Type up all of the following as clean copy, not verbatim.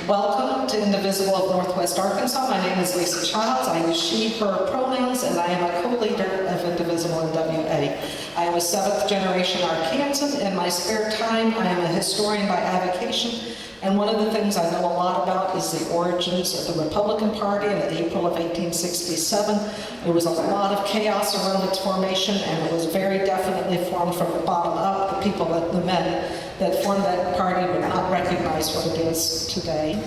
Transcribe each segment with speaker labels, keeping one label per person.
Speaker 1: Welcome to Indivisible of Northwest Arkansas. My name is Lisa Childs. I use she, her pronouns, and I am a co-leader of Indivisible in WA. I am a seventh generation Arkansan. In my spare time, I am a historian by avocation, and one of the things I know a lot about is the origins of the Republican Party in April of 1867. There was a lot of chaos around its formation, and it was very definitely formed from the bottom up. The men that formed that party would not recognize what it is today,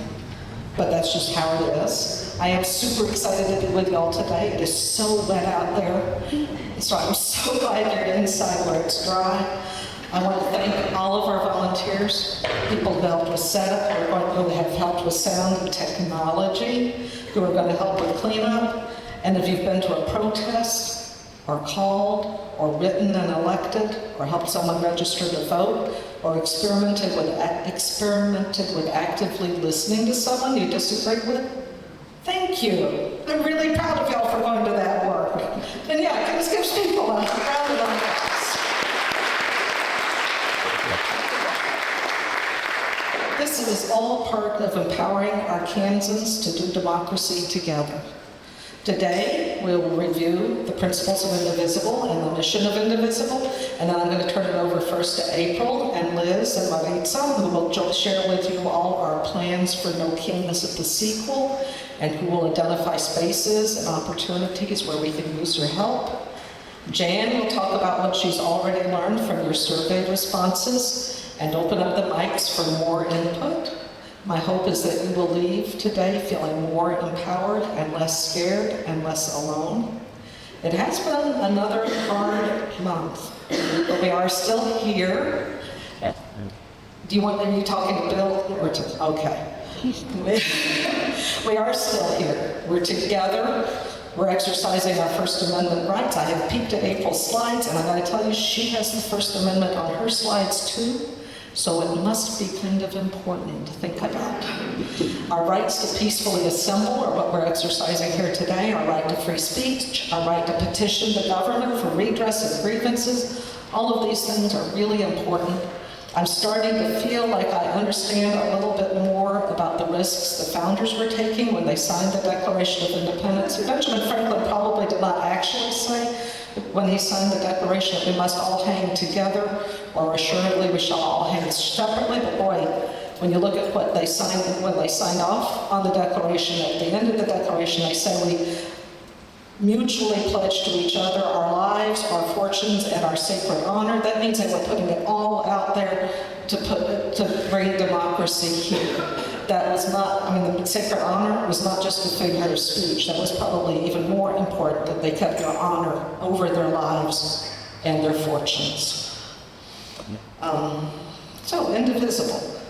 Speaker 1: but that's just how it is. I am super excited to be with y'all today. It is so wet out there, so I'm so glad you're inside where it's dry. I want to thank all of our volunteers, people who helped with setup, who have helped with sound and technology, who are going to help with cleanup. And if you've been to a protest, or called, or written and elected, or helped someone register to vote, or experimented with actively listening to someone you disagree with, thank you. I'm really proud of y'all for going to that work. And yeah, let's give people a round of applause. This is all part of empowering Arkansans to do democracy together. Today, we will review the principles of Indivisible and the mission of Indivisible, and then I'm going to turn it over first to April and Liz and Maritza, who will share with you all our plans for No Kings at the sequel, and who will identify spaces and opportunities where we can use your help. Jan will talk about what she's already learned from your survey responses, and open up the mics for more input. My hope is that you will leave today feeling more empowered and less scared and less alone. It has been another hard month, but we are still here. Do you want me to be talking to Bill or to, okay. We are still here. We're together. We're exercising our First Amendment rights. I have peeked at April's slides, and I gotta tell you, she has the First Amendment on her slides too. So it must be kind of important to think about. Our rights to peacefully assemble are what we're exercising here today, our right to free speech, our right to petition the government for redress of grievances. All of these things are really important. I'm starting to feel like I understand a little bit more about the risks the founders were taking when they signed the Declaration of Independence. Benjamin Franklin probably did not actually say, when he signed the Declaration, that we must all hang together, or assuredly we shall all hang separately. But boy, when you look at what they signed, when they signed off on the Declaration, at the end of the Declaration, they say we mutually pledge to each other our lives, our fortunes, and our sacred honor. That means that we're putting it all out there to bring democracy here. That was not, I mean, the sacred honor was not just a figure of speech. That was probably even more important, that they kept their honor over their lives and their fortunes. So, Indivisible.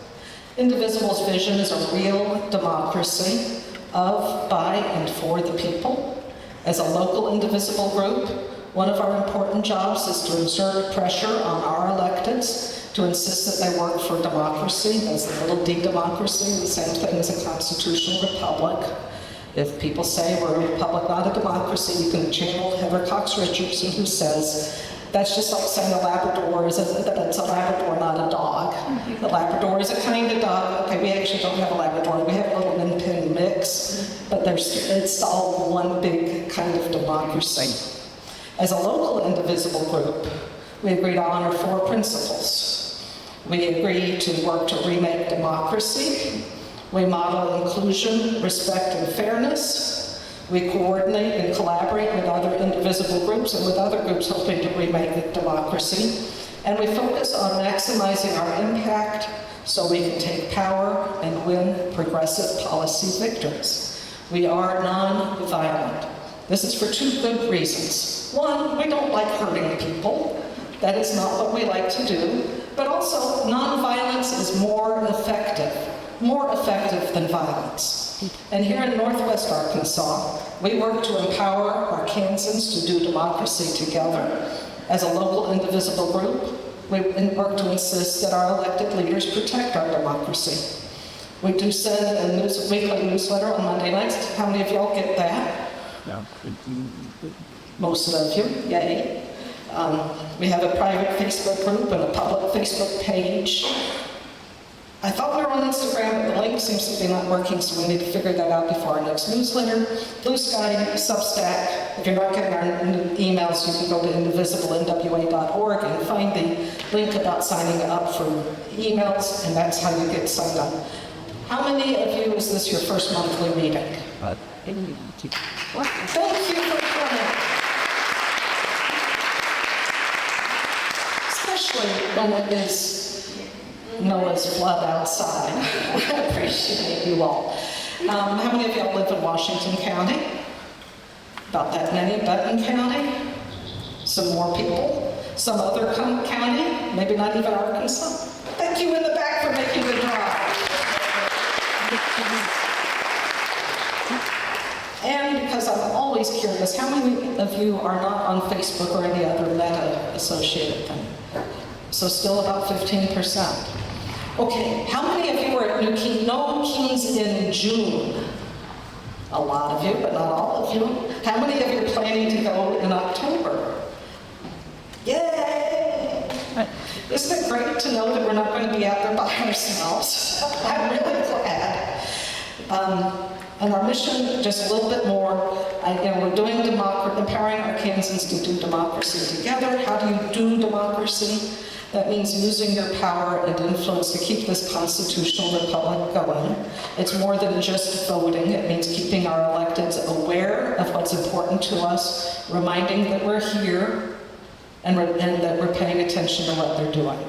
Speaker 1: Indivisible's vision is a real democracy of, by, and for the people. As a local Indivisible group, one of our important jobs is to exert pressure on our electeds to insist that they work for democracy. That's the little d democracy, the same thing as a constitutional republic. If people say we're a republic, not a democracy, you can channel Heather Cox Richardson, who says, that's just like saying a Labrador is that's a Labrador, not a dog. The Labrador is a kind of dog. Okay, we actually don't have a Labrador. We have a little min-pin mix, but it's all one big kind of democracy. As a local Indivisible group, we agree to honor 4 principles. We agree to work to remake democracy. We model inclusion, respect, and fairness. We coordinate and collaborate with other Indivisible groups and with other groups hoping to remake democracy. And we focus on maximizing our impact so we can take power and win progressive policy victories. We are non-violent. This is for 2 good reasons. 1, we don't like hurting people. That is not what we like to do. But also, non-violence is more effective than violence. And here in Northwest Arkansas, we work to empower Arkansans to do democracy together. As a local Indivisible group, we work to insist that our elected leaders protect our democracy. We do send a weekly newsletter on Monday nights. How many of y'all get that?
Speaker 2: No.
Speaker 1: Most of you, yay. We have a private Facebook group and a public Facebook page. I thought we were on Instagram, but the link seems to be not working, so we need to figure that out before our next newsletter. Blue Sky, Substack. If you're not getting our emails, you can go to indivisible.nwa.org and find the link about signing up for emails, and that's how you get signed up. How many of you is this your first monthly meeting? Thank you for coming. Especially when it is Noah's flood outside. I appreciate you all. How many of y'all live in Washington County? About that many. Benton County? Some more people? Some other county? Maybe not even Arkansas? Thank you in the back for making the drive. And because I'm always curious, how many of you are not on Facebook or any other Meta-associated thing? So still about 15%. Okay, how many of you were at No Kings in June? A lot of you, but not all of you. How many of you are planning to go in October? Yay! Isn't it great to know that we're not going to be out there by ourselves? I'm really glad. And our mission, just a little bit more, we're doing empowering Arkansans to do democracy together. How do you do democracy? That means using your power and influence to keep this constitutional republic going. It's more than just voting. It means keeping our electeds aware of what's important to us, reminding that we're here, and that we're paying attention to what they're doing.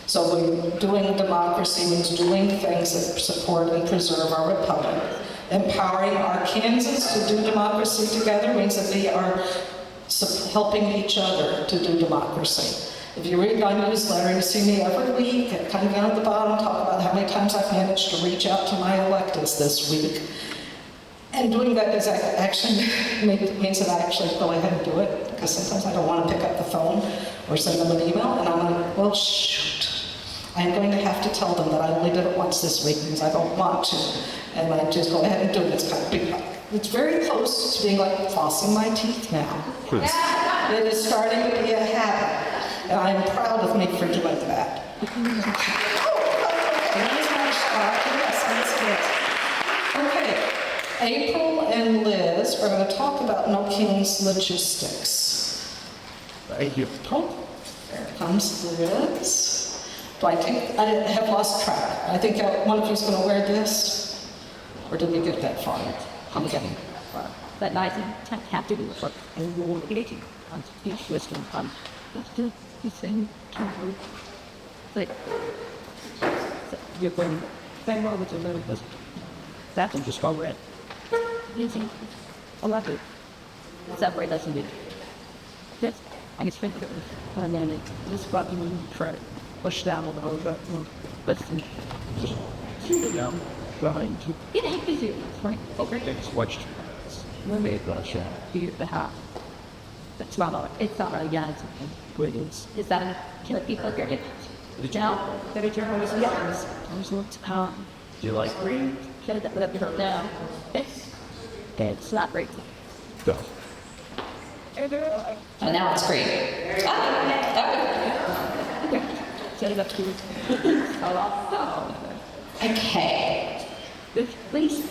Speaker 1: So doing democracy means doing things that support and preserve our republic. Empowering Arkansans to do democracy together means that we are helping each other to do democracy. If you read my newsletter, you see me every week, kind of down at the bottom, talk about how many times I've managed to reach out to my electeds this week. And doing that is actually means that I actually go ahead and do it, because sometimes I don't want to pick up the phone or send them an email, and I'm like, well, shoot. I'm going to have to tell them that I only did it once this week because I don't want to. And I just go ahead and do it. It's kind of big. It's very close to being like flossing my teeth now. It is starting to be a habit. And I'm proud of me for doing that. Okay, April and Liz are going to talk about No Kings logistics.
Speaker 2: Thank you.
Speaker 1: Oh, there comes Liz. I have lost track. I think one of you is going to wear this. Or did we get that far? Okay.
Speaker 3: But I have to do it for relating on each wisdom fund. But you're going same over to little bit. That can just go red. Using a lot of separate doesn't do. Just I can spend it and then this button try to push down a little bit. But just shoot it down behind you. It ain't busy, right? Okay.
Speaker 2: Thanks. Watch.
Speaker 3: Let me go check. You the half. That's not all. It's not really guys. Is that a kill people get it? Now, that is your always yes. Always looked
Speaker 2: Do you like green?
Speaker 3: should have let her know. It's not great.
Speaker 2: No.
Speaker 3: Oh, now it's great. Set it up to
Speaker 4: Okay.
Speaker 3: please.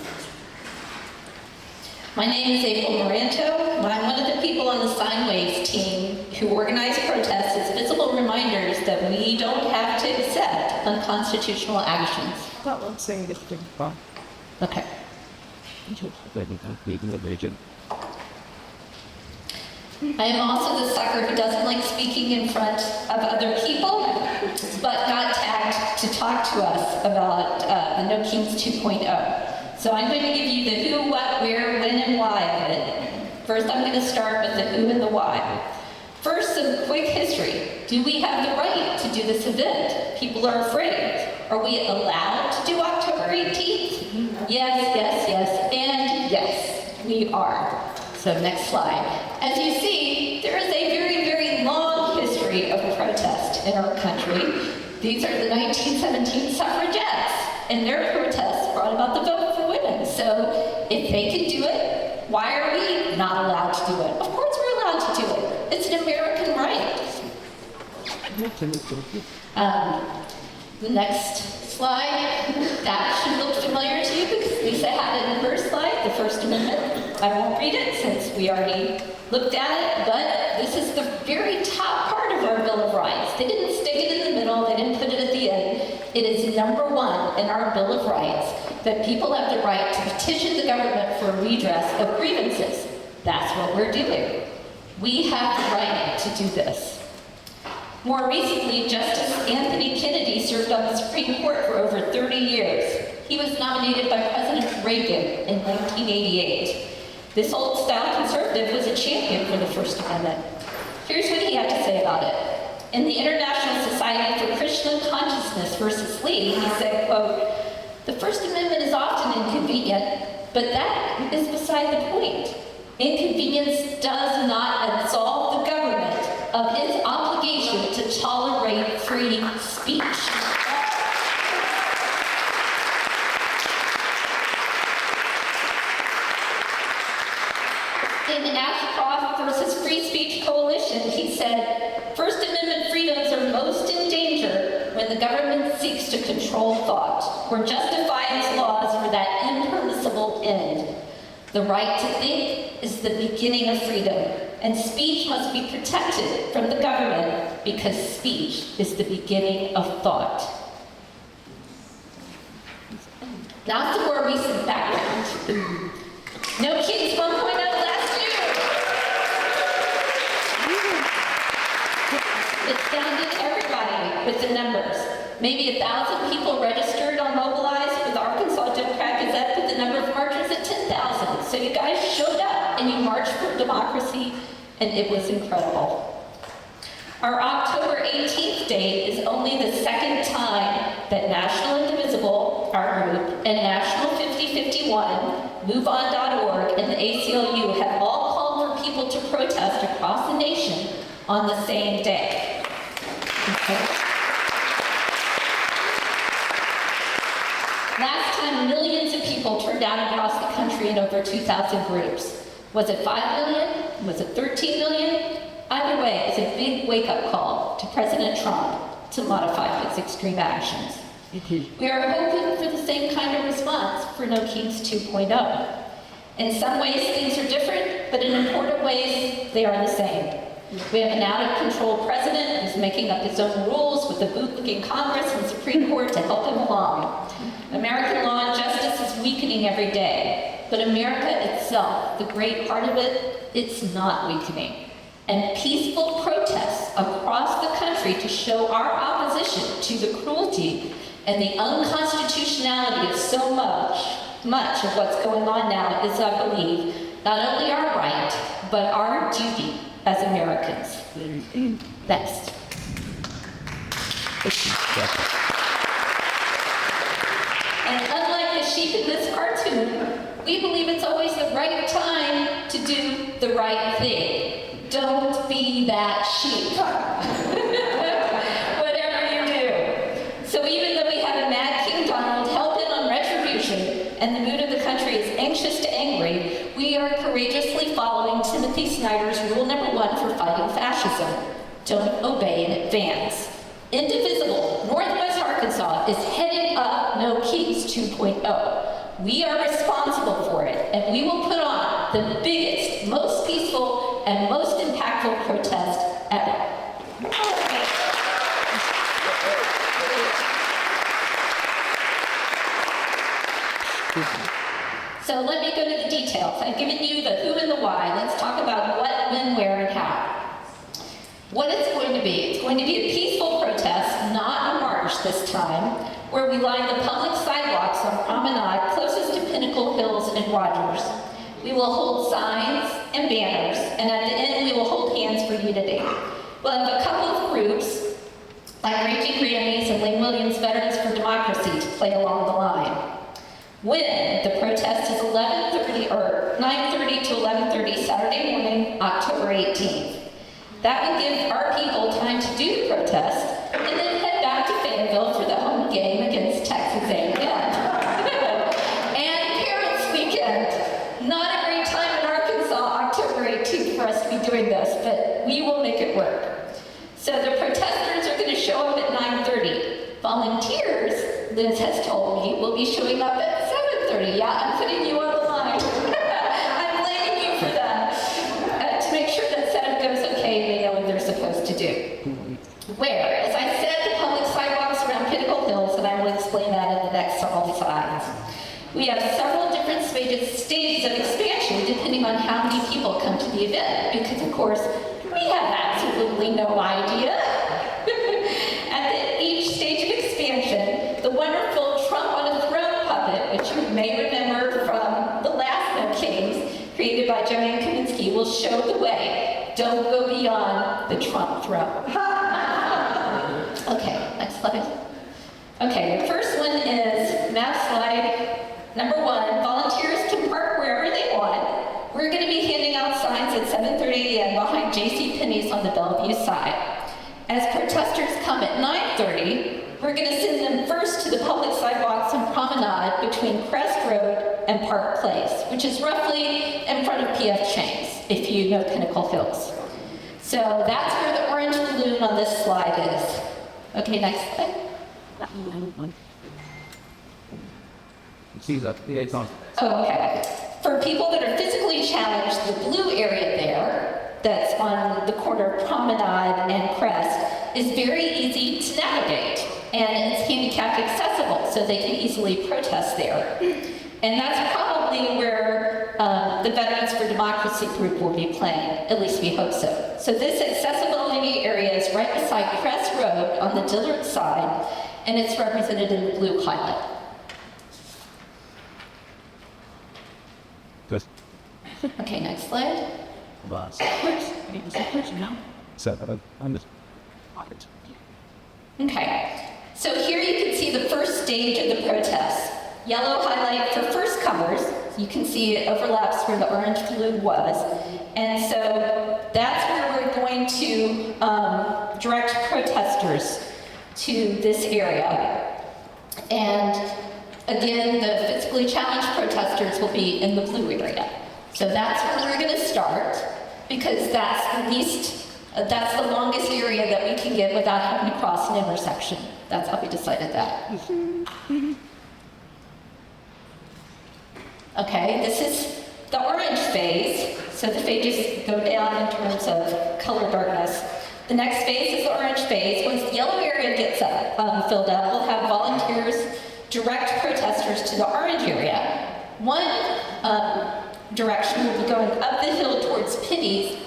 Speaker 4: My name is April Moranto, and I'm one of the people on the Sine Waves team who organize protests as visible reminders that we don't have to accept unconstitutional actions.
Speaker 3: Well, let's say this thing.
Speaker 4: Okay. I am also the sucker who doesn't like speaking in front of other people, but got tagged to talk to us about the No Kings 2.0. So I'm going to give you the who, what, where, when, and why of it. First, I'm going to start with the who and the why. First, some quick history. Do we have the right to do this event? People are afraid. Are we allowed to do October 18th? Yes, yes, yes, and yes, we are. So next slide. As you see, there is a very, very long history of protest in our country. These are the 1917 suffragettes, and their protests brought about the vote for women. So if they can do it, why are we not allowed to do it? Of course we're allowed to do it. It's an American right. The next slide, that should look familiar to you because Lisa had it in her slide, the First Amendment. I won't read it since we already looked at it, but this is the very top part of our Bill of Rights. They didn't stick it in the middle, they didn't put it at the end. It is number 1 in our Bill of Rights that people have the right to petition the government for redress of grievances. That's what we're doing. We have the right to do this. More recently, Justice Anthony Kennedy served on the Supreme Court for over 30 years. He was nominated by President Reagan in 1988. This old-style conservative was a champion for the First Amendment. Here's what he had to say about it. In the International Society for Christian Consciousness versus Lee, he said, quote, "The First Amendment is often inconvenient, but that is beside the point. Inconvenience does not absolve the government of its obligation to tolerate free speech." In Ashcroft versus Free Speech Coalition, he said, "First Amendment freedoms are most in danger when the government seeks to control thought or justify its laws for that impermissible end. The right to think is the beginning of freedom, and speech must be protected from the government because speech is the beginning of thought." Now some more recent background. No Kids 1.0 last year. It astounded everybody with the numbers. Maybe 1,000 people registered on Mobilize, with Arkansas Democrat Gazette put the number of marchers at 10,000. So you guys showed up and you marched for democracy, and it was incredible. Our October 18th date is only the second time that National Indivisible, our group, and National 5051, MoveOn.org, and the ACLU have all called for people to protest across the nation on the same day. Okay. Last time, millions of people turned out across the country in over 2,000 groups. Was it 5 million? Was it 13 million? Either way, it's a big wake-up call to President Trump to modify his extreme actions. We are hoping for the same kind of response for No Kings 2.0. In some ways, things are different, but in important ways, they are the same. We have an out-of-control president who's making up his own rules with a bootlicking Congress and Supreme Court to help him along. American law and justice is weakening every day, but America itself, the great heart of it, it's not weakening. And peaceful protests across the country to show our opposition to the cruelty and the unconstitutionality of so much of what's going on now is, I believe, not only our right, but our duty as Americans. Next. And unlike the sheep in this cartoon, we believe it's always the right time to do the right thing. Don't be that sheep. Whatever you do. So even though we have a mad King Donald hell-bent on retribution and the mood of the country is anxious to angry, we are courageously following Timothy Snyder's rule number 1 for fighting fascism. Don't obey in advance. Indivisible, Northwest Arkansas, is heading up No Kings 2.0. We are responsible for it, and we will put on the biggest, most peaceful, and most impactful protest ever. So let me go to the details. I've given you the who and the why. Let's talk about what, when, where, and how. What it's going to be. It's going to be a peaceful protest, not a march this time, where we line the public sidewalks on Promenade closest to Pinnacle Hills and Rogers. We will hold signs and banners, and at the end we will hold hands for unity. We'll have a couple of groups, like Raging Grammys and Lane Williams Veterans for Democracy, to play along the line. When the protest is 9:30 to 11:30 Saturday morning, October 18th. That would give our people time to do the protest and then head back to Fayetteville for the home game against Texas A&M. And Parents Weekend. Not a great time in Arkansas, October 18th, for us to be doing this, but we will make it work. So the protesters are going to show up at 9:30. Volunteers Liz has told me, will be showing up at 7:30. Yeah, I'm putting you on the line. I'm blaming you for that. To make sure that setup goes okay and they know what they're supposed to do. Where? As I said, the public sidewalks around Pinnacle Hills, and I will explain that in the next several slides. We have several different stages of expansion depending on how many people come to the event, because of course, we have absolutely no idea. At each stage of expansion, the wonderful Trump on a Throne puppet, which you may remember from the last No Kings, created by Joanne Kaminsky, will show the way. Don't go beyond the Trump throne. Okay, next slide. Okay, the first one is map slide number 1. Volunteers can park wherever they want. We're going to be handing out signs at 7:30 a.m. behind J.C. Penney's on the Bellevue side. As protesters come at 9:30, we're going to send them first to the public sidewalks and promenade between Crest Road and Park Place, which is roughly in front of P.F. Chang's, if you know Pinnacle Hills. So that's where the orange balloon on this slide is. Okay, next slide.
Speaker 2: See that liaison.
Speaker 4: Okay. For people that are physically challenged, the blue area there, that's on the corner of Promenade and Crest, is very easy to navigate. And it's handicapped accessible, so they can easily protest there. And that's probably where the Veterans for Democracy group will be playing, at least we hope so. So this accessibility area is right beside Crest Road on the Dillard side, and it's represented in the blue highlight.
Speaker 2: Good.
Speaker 4: Okay, next slide.
Speaker 2: Boss.
Speaker 4: Okay, so here you can see the first stage of the protest. Yellow highlight for first comers. You can see it overlaps where the orange balloon was. And so that's where we're going to direct protesters to this area. And again, the physically challenged protesters will be in the blue area. So that's where we're going to start, because that's the longest area that we can get without having to cross an intersection. That's how we decided that. Okay, this is the orange phase. So the phases go down in terms of color darkness. The next phase is the orange phase. Once the yellow area gets filled up, we'll have volunteers direct protesters to the orange area. One direction will be going up the hill towards Penny's.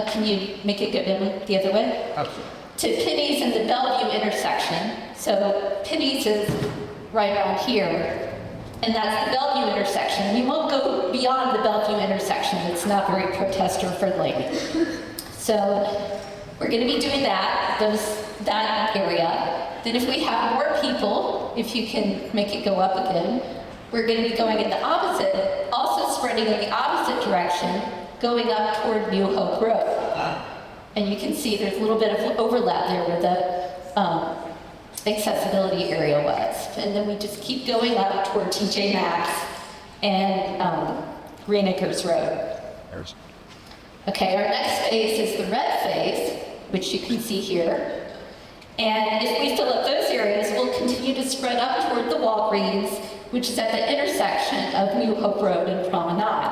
Speaker 4: Can you make it go the other way?
Speaker 2: Absolutely.
Speaker 4: To Penny's and the Bellevue intersection. So Penny's is right around here. And that's the Bellevue intersection. We won't go beyond the Bellevue intersection. It's not very protester friendly. So we're going to be doing that area. Then if we have more people, if you can make it go up again, we're going to be going in the opposite, also spreading in the opposite direction, going up toward New Hope Road. And you can see there's a little bit of overlap there where the accessibility area was. And then we just keep going up toward TJ Maxx and Greenacres Road. Okay, our next phase is the red phase, which you can see here. And if we fill up those areas, we'll continue to spread up toward the Walgreens, which is at the intersection of New Hope Road and Promenade.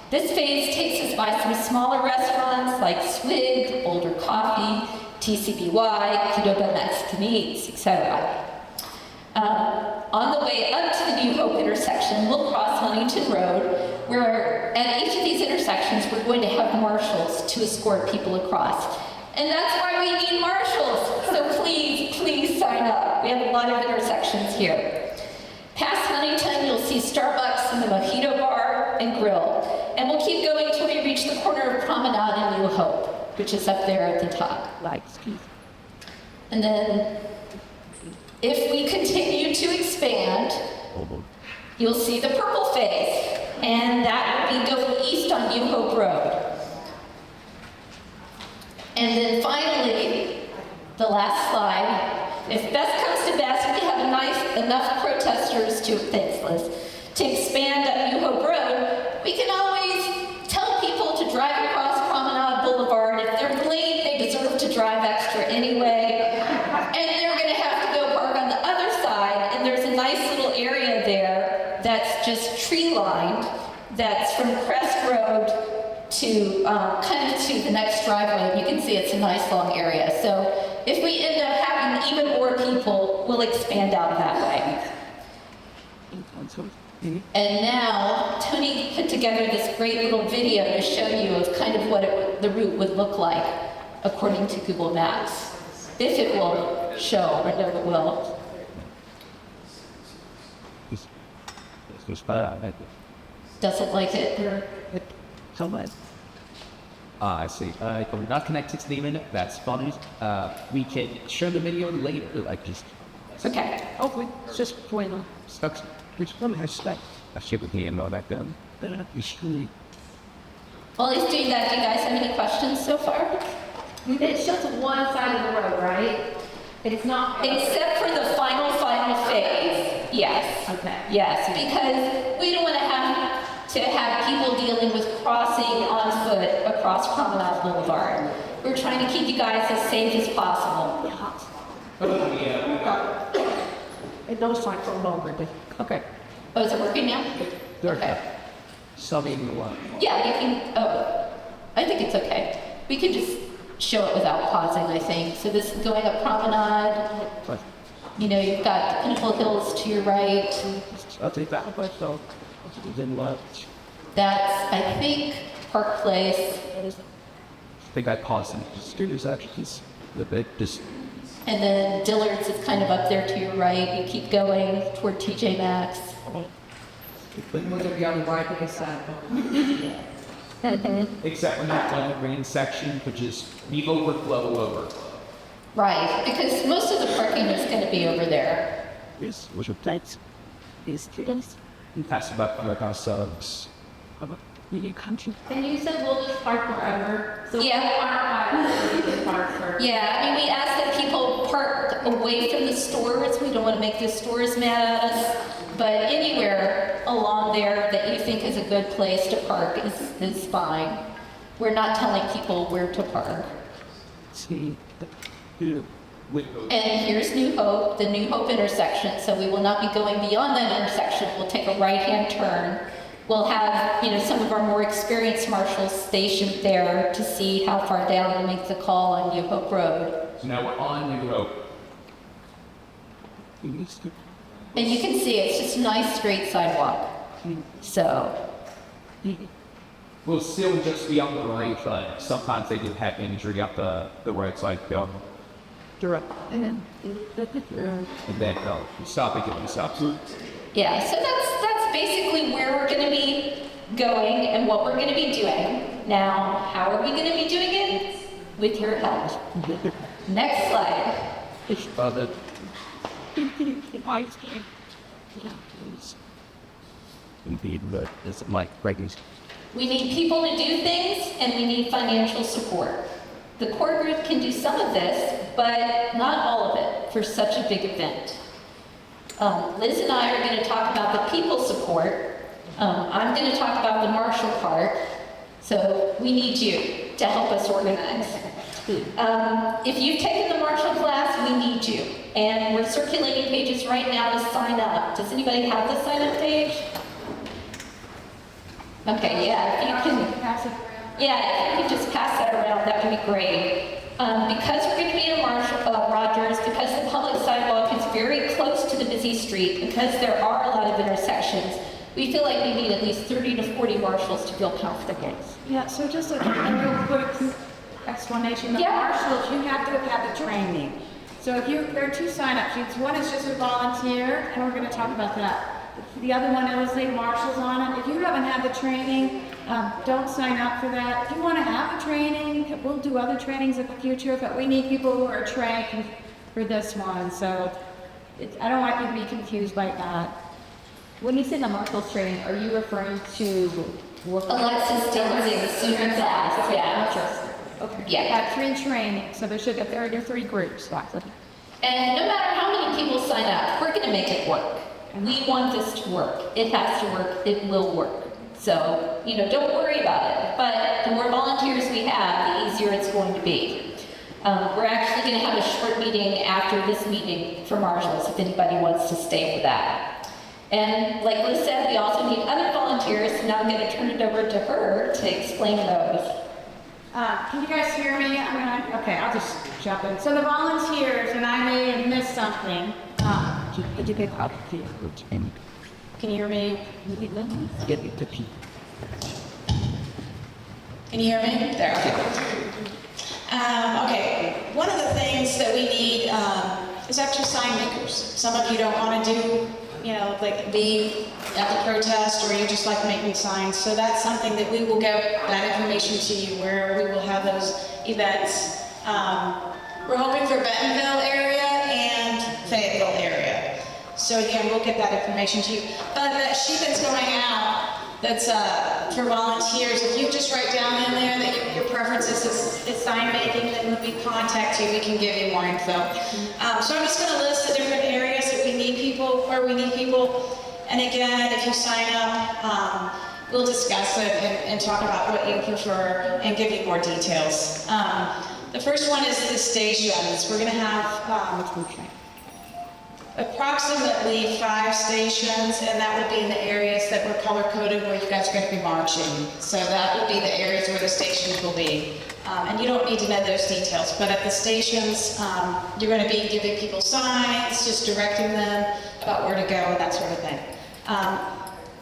Speaker 4: This phase takes us by some smaller restaurants like Swig, Boulder Coffee, TCBY, Qdoba Mexican Eats, etc. On the way up to the New Hope intersection, we'll cross Huntington Road, where at each of these intersections, we're going to have marshals to escort people across. And that's why we need marshals. So please sign up. We have a lot of intersections here. Past Huntington, you'll see Starbucks and the Mojito Bar and Grill. And we'll keep going until we reach the corner of Promenade and New Hope, which is up there at the top. And then, if we continue to expand, you'll see the purple phase. And that will be going east on New Hope Road. And then finally, the last slide, if best comes to best, we have enough protesters to expand up New Hope Road, we can always tell people to drive across Promenade Boulevard. If they're late, they deserve to drive extra anyway. And they're going to have to go park on the other side, and there's tree lined that's from Crest Road to kind of to the next driveway. You can see it's a nice long area. So if we end up having even more people, we'll expand out that way. And now Tony put together this great little video to show you of kind of what the route would look like according to Google Maps. If it will show, or no, it will. Doesn't like it.
Speaker 3: So much.
Speaker 2: I see. If we're not connected to the internet, that's fine. We can share the video later, like just
Speaker 4: Okay.
Speaker 3: Hopefully, it's just point
Speaker 2: stuck.
Speaker 3: which one I expect.
Speaker 2: I should be and all that done.
Speaker 3: Then it's really.
Speaker 4: While he's doing that, do you guys have any questions so far?
Speaker 5: It's just one side of the road, right? It's not.
Speaker 4: Except for the final phase. Yes.
Speaker 5: Okay.
Speaker 4: Yes, because we don't want to have people dealing with crossing on foot across Promenade Boulevard. We're trying to keep you guys as safe as possible.
Speaker 3: It knows fine for a moment, but okay.
Speaker 4: Oh, is it working now?
Speaker 3: Okay. Something the one.
Speaker 4: Yeah, you can, I think it's okay. We can just show it without pausing, I think. So this is going up Promenade.
Speaker 3: But
Speaker 4: You know, you've got the Pinnacle Hills to your right.
Speaker 3: I'll take that one. So then what?
Speaker 4: That's, I think, Park Place.
Speaker 2: I think I paused and
Speaker 3: Students actually
Speaker 2: the bit just
Speaker 4: And then Dillard's is kind of up there to your right. You keep going toward TJ Maxx.
Speaker 3: But we're gonna be on the right side.
Speaker 2: except when that one green section, which is we overflow over.
Speaker 4: Right, because most of the parking is going to be over there.
Speaker 3: Yes, what's your place? Is students.
Speaker 2: And pass about like our subs.
Speaker 3: You country.
Speaker 5: And you said we'll just park wherever. So
Speaker 4: Yeah.
Speaker 5: we'll park we can park for.
Speaker 4: Yeah, I mean, we ask that people park away from the stores. We don't want to make the stores mad at us. But anywhere along there that you think is a good place to park is fine. We're not telling people where to park.
Speaker 3: See.
Speaker 4: And here's New Hope, the New Hope intersection. So we will not be going beyond that intersection. We'll take a right-hand turn. We'll have, you know, some of our more experienced marshals stationed there to see how far down to make the call on New Hope Road.
Speaker 2: So now we're on the road.
Speaker 4: And you can see it's just a nice straight sidewalk. So,
Speaker 2: We'll still just be on the right side. Sometimes they do have injury up the right side bill.
Speaker 3: Direct. And
Speaker 2: And then we stop again, we stop.
Speaker 4: yeah, so that's basically where we're going to be going and what we're going to be doing. Now, how are we going to be doing it? With your help. Next slide.
Speaker 3: it's the ice cream. Yeah, it's indeed, but it's like breaking.
Speaker 4: We need people to do things and we need financial support. The core group can do some of this, but not all of it for such a big event. Liz and I are going to talk about the people support. I'm going to talk about the marshal part. So we need you to help us organize. If you've taken the marshal class, we need you. And we're circulating pages right now to sign up. Does anybody have the sign up page? Okay, yeah, if you can pass it around. Yeah, if you could just pass that around, that would be great. Because we're going to be in Rogers, because the public sidewalk is very close to the busy street, because there are a lot of intersections, we feel like we need at least 30 to 40 marshals to feel comfortable.
Speaker 6: Yeah, so just a real quick explanation. The
Speaker 4: Yeah.
Speaker 6: marshals, you have to have had the training. So there are two sign-up sheets. One is just a volunteer, and we're going to talk about that. The other one, it'll say marshals on it. If you haven't had the training, don't sign up for that. If you want to have the training, we'll do other trainings in the future, but we need people who are trained for this one. So I don't want you to be confused by that.
Speaker 5: When you say the marshals training, are you referring to
Speaker 4: Alexis Dillard's senior class, yeah.
Speaker 6: Okay.
Speaker 4: Yeah.
Speaker 6: Have 3 trainings, so there are 3 groups.
Speaker 4: And no matter how many people sign up, we're going to make it work. We want this to work. It has to work. It will work. So, you know, don't worry about it. But the more volunteers we have, the easier it's going to be. We're actually going to have a short meeting after this meeting for marshals if anybody wants to stay for that. And like Liz said, we also need other volunteers, so now I'm going to turn it over to her to explain those.
Speaker 6: Can you guys hear me? Okay, I'll just jump in. So the volunteers, and I may have missed something. Can you hear me? Can you hear me? There, okay. Okay, one of the things that we need is actually sign makers. Some of you don't want to do, like be at the protest, or you just like making signs. So that's something that we will get that information to you, where we will have those events. We're hoping for Bentonville area and Fayetteville area. So again, we'll get that information to you. But that sheet that's going out, that's for volunteers, if you just write down in there that your preference is sign making, then when we contact you, we can give you more info. So I'm just going to list the different areas that we need people, where we need people. And again, if you sign up, we'll discuss it and talk about what you prefer and give you more details. The first one is the stations. We're going to have approximately 5 stations, and that would be in the areas that were color-coded where you guys are going to be marching. So that would be the areas where the stations will be. And you don't need to know those details, but at the stations, you're going to be giving people signs, just directing them about where to go and that sort of thing.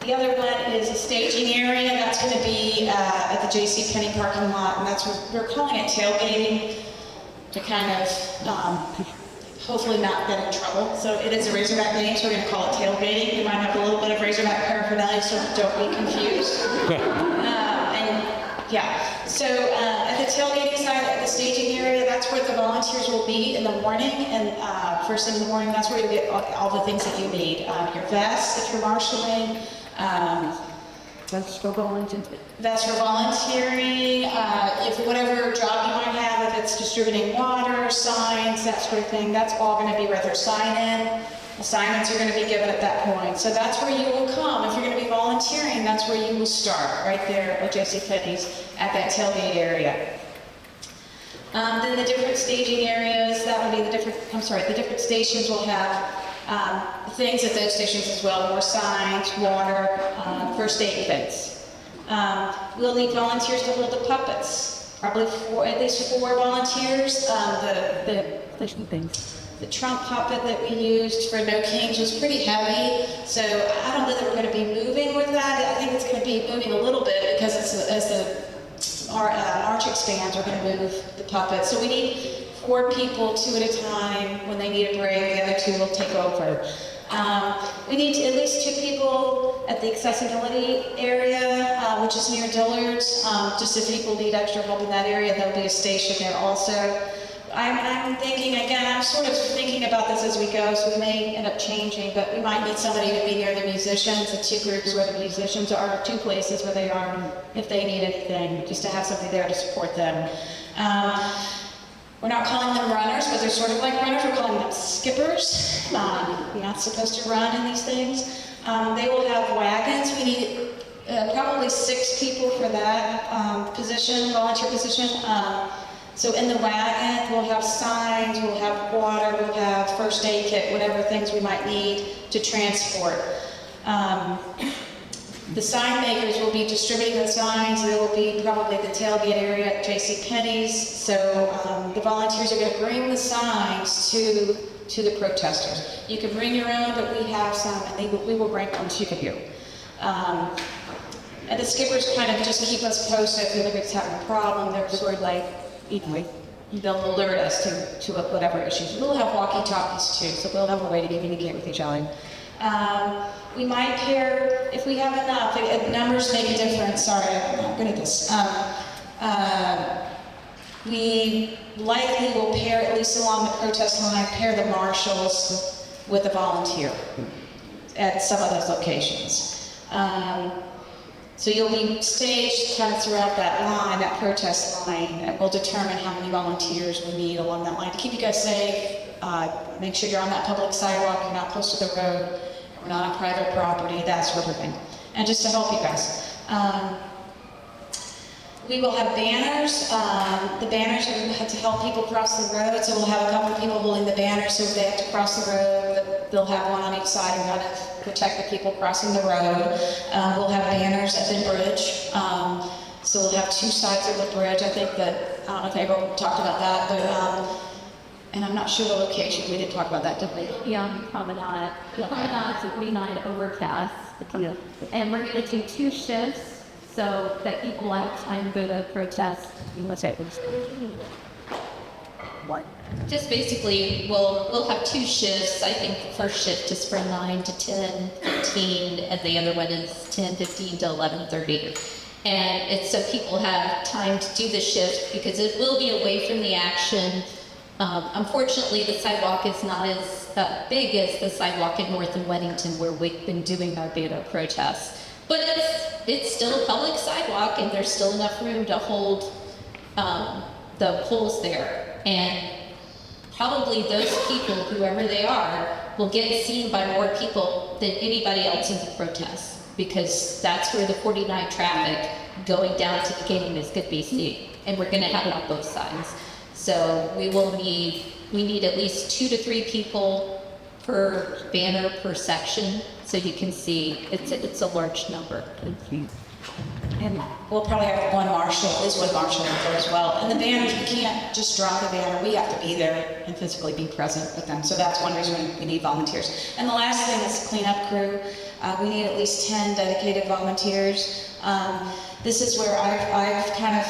Speaker 6: The other one is a staging area. That's going to be at the JCPenney parking lot, and that's what we're calling it tailgating, to kind of hopefully not get in trouble. So it is a Razorback game, so we're going to call it tailgating. You might have a little bit of Razorback paraphernalia, so don't be confused. So at the tailgating side, at the staging area, that's where the volunteers will be in the morning, and first thing in the morning, that's where you get all the things that you need. Your vest, if you're marshaling.
Speaker 3: That's for volunteering.
Speaker 6: That's for volunteering. If whatever job you might have, if it's distributing water, signs, that sort of thing, that's all going to be rather sign-in. Assignments are going to be given at that point. So that's where you will come. If you're going to be volunteering, that's where you will start, right there at JCPenney's at that tailgate area. Then the different staging areas, that would be the different stations will have things at those stations as well, more signs, water, first aid kits. We'll need volunteers to hold the puppets, probably at least 4 volunteers. The Trump puppet that we used for No Kings was pretty heavy, so I don't know that we're going to be moving with that. I think it's going to be moving a little bit because as the march expands, we're going to move the puppet. So we need 4 people, 2 at a time. When they need a break, the other 2 will take over. We need at least 2 people at the accessibility area, which is near Dillard's. Just if people need extra help in that area, there'll be a station there also. I'm thinking, again, I'm sort of thinking about this as we go, so we may end up changing, but we might need somebody to be near the musicians, the 2 groups where the musicians are, 2 places where they are, if they need anything, just to have somebody there to support them. We're not calling them runners, but they're sort of like runners. We're calling them skippers. You're not supposed to run in these things. They will have wagons. We need probably 6 people for that position, volunteer position. So in the wagon, we'll have signs, we'll have water, we'll have first aid kit, whatever things we might need to transport. The sign makers will be distributing the signs. There will be probably the tailgate area at JCPenney's. So the volunteers are going to bring the signs to the protesters. You can bring your own, but we have some, and we will bring them to you. And the skippers kind of just keep us posted if anybody's having a problem. They're sort of like, they'll alert us to whatever issues. We'll have walkie-talkies too, so we'll have a way to communicate with each other. We might pair, if we have enough, numbers make a difference. Sorry, I'm not good at this. We likely will pair, at least along the protest line, pair the marshals with a volunteer at some of those locations. So you'll be staged kind of throughout that line, that protest line, and we'll determine how many volunteers we need along that line to keep you guys safe. Make sure you're on that public sidewalk, you're not close to the road, we're not on private property, that sort of thing. And just to help you guys.
Speaker 7: We will have banners. The banners are to help people cross the road, so we'll have a couple of people holding the banners, so if they have to cross the road, they'll have one on each side and kind of protect the people crossing the road. We'll have banners at the bridge. So we'll have two sides of the bridge. I think that, I don't know if April talked about that, but, and I'm not sure the location. We didn't talk about that, did we?
Speaker 5: Yeah, promenade. Promenade's a 49 overpass. And we're going to do 2 shifts so that people have time to go to protest.
Speaker 3: What?
Speaker 4: Just basically, we'll have 2 shifts. I think the first shift is from 9 to 10:15, and the other one is 10:15 to 11:30. And it's so people have time to do the shift because it will be away from the action. Unfortunately, the sidewalk is not as big as the sidewalk in North and Weddington where we've been doing our banner protests. But it's still a public sidewalk and there's still enough room to hold the poles there. And probably those people, whoever they are, will get seen by more people than anybody else in the protest because that's where the 49 traffic going down to the game is going to be seen. And we're going to have it on both sides. So we need at least 2 to 3 people per banner per section, so you can see it's a large number.
Speaker 7: And we'll probably have one marshal, at least one marshal out there as well. And the banners, we can't just drop the banner. We have to be there and physically be present with them. So that's one reason we need volunteers. And the last thing is cleanup crew. We need at least 10 dedicated volunteers. This is where I've kind of,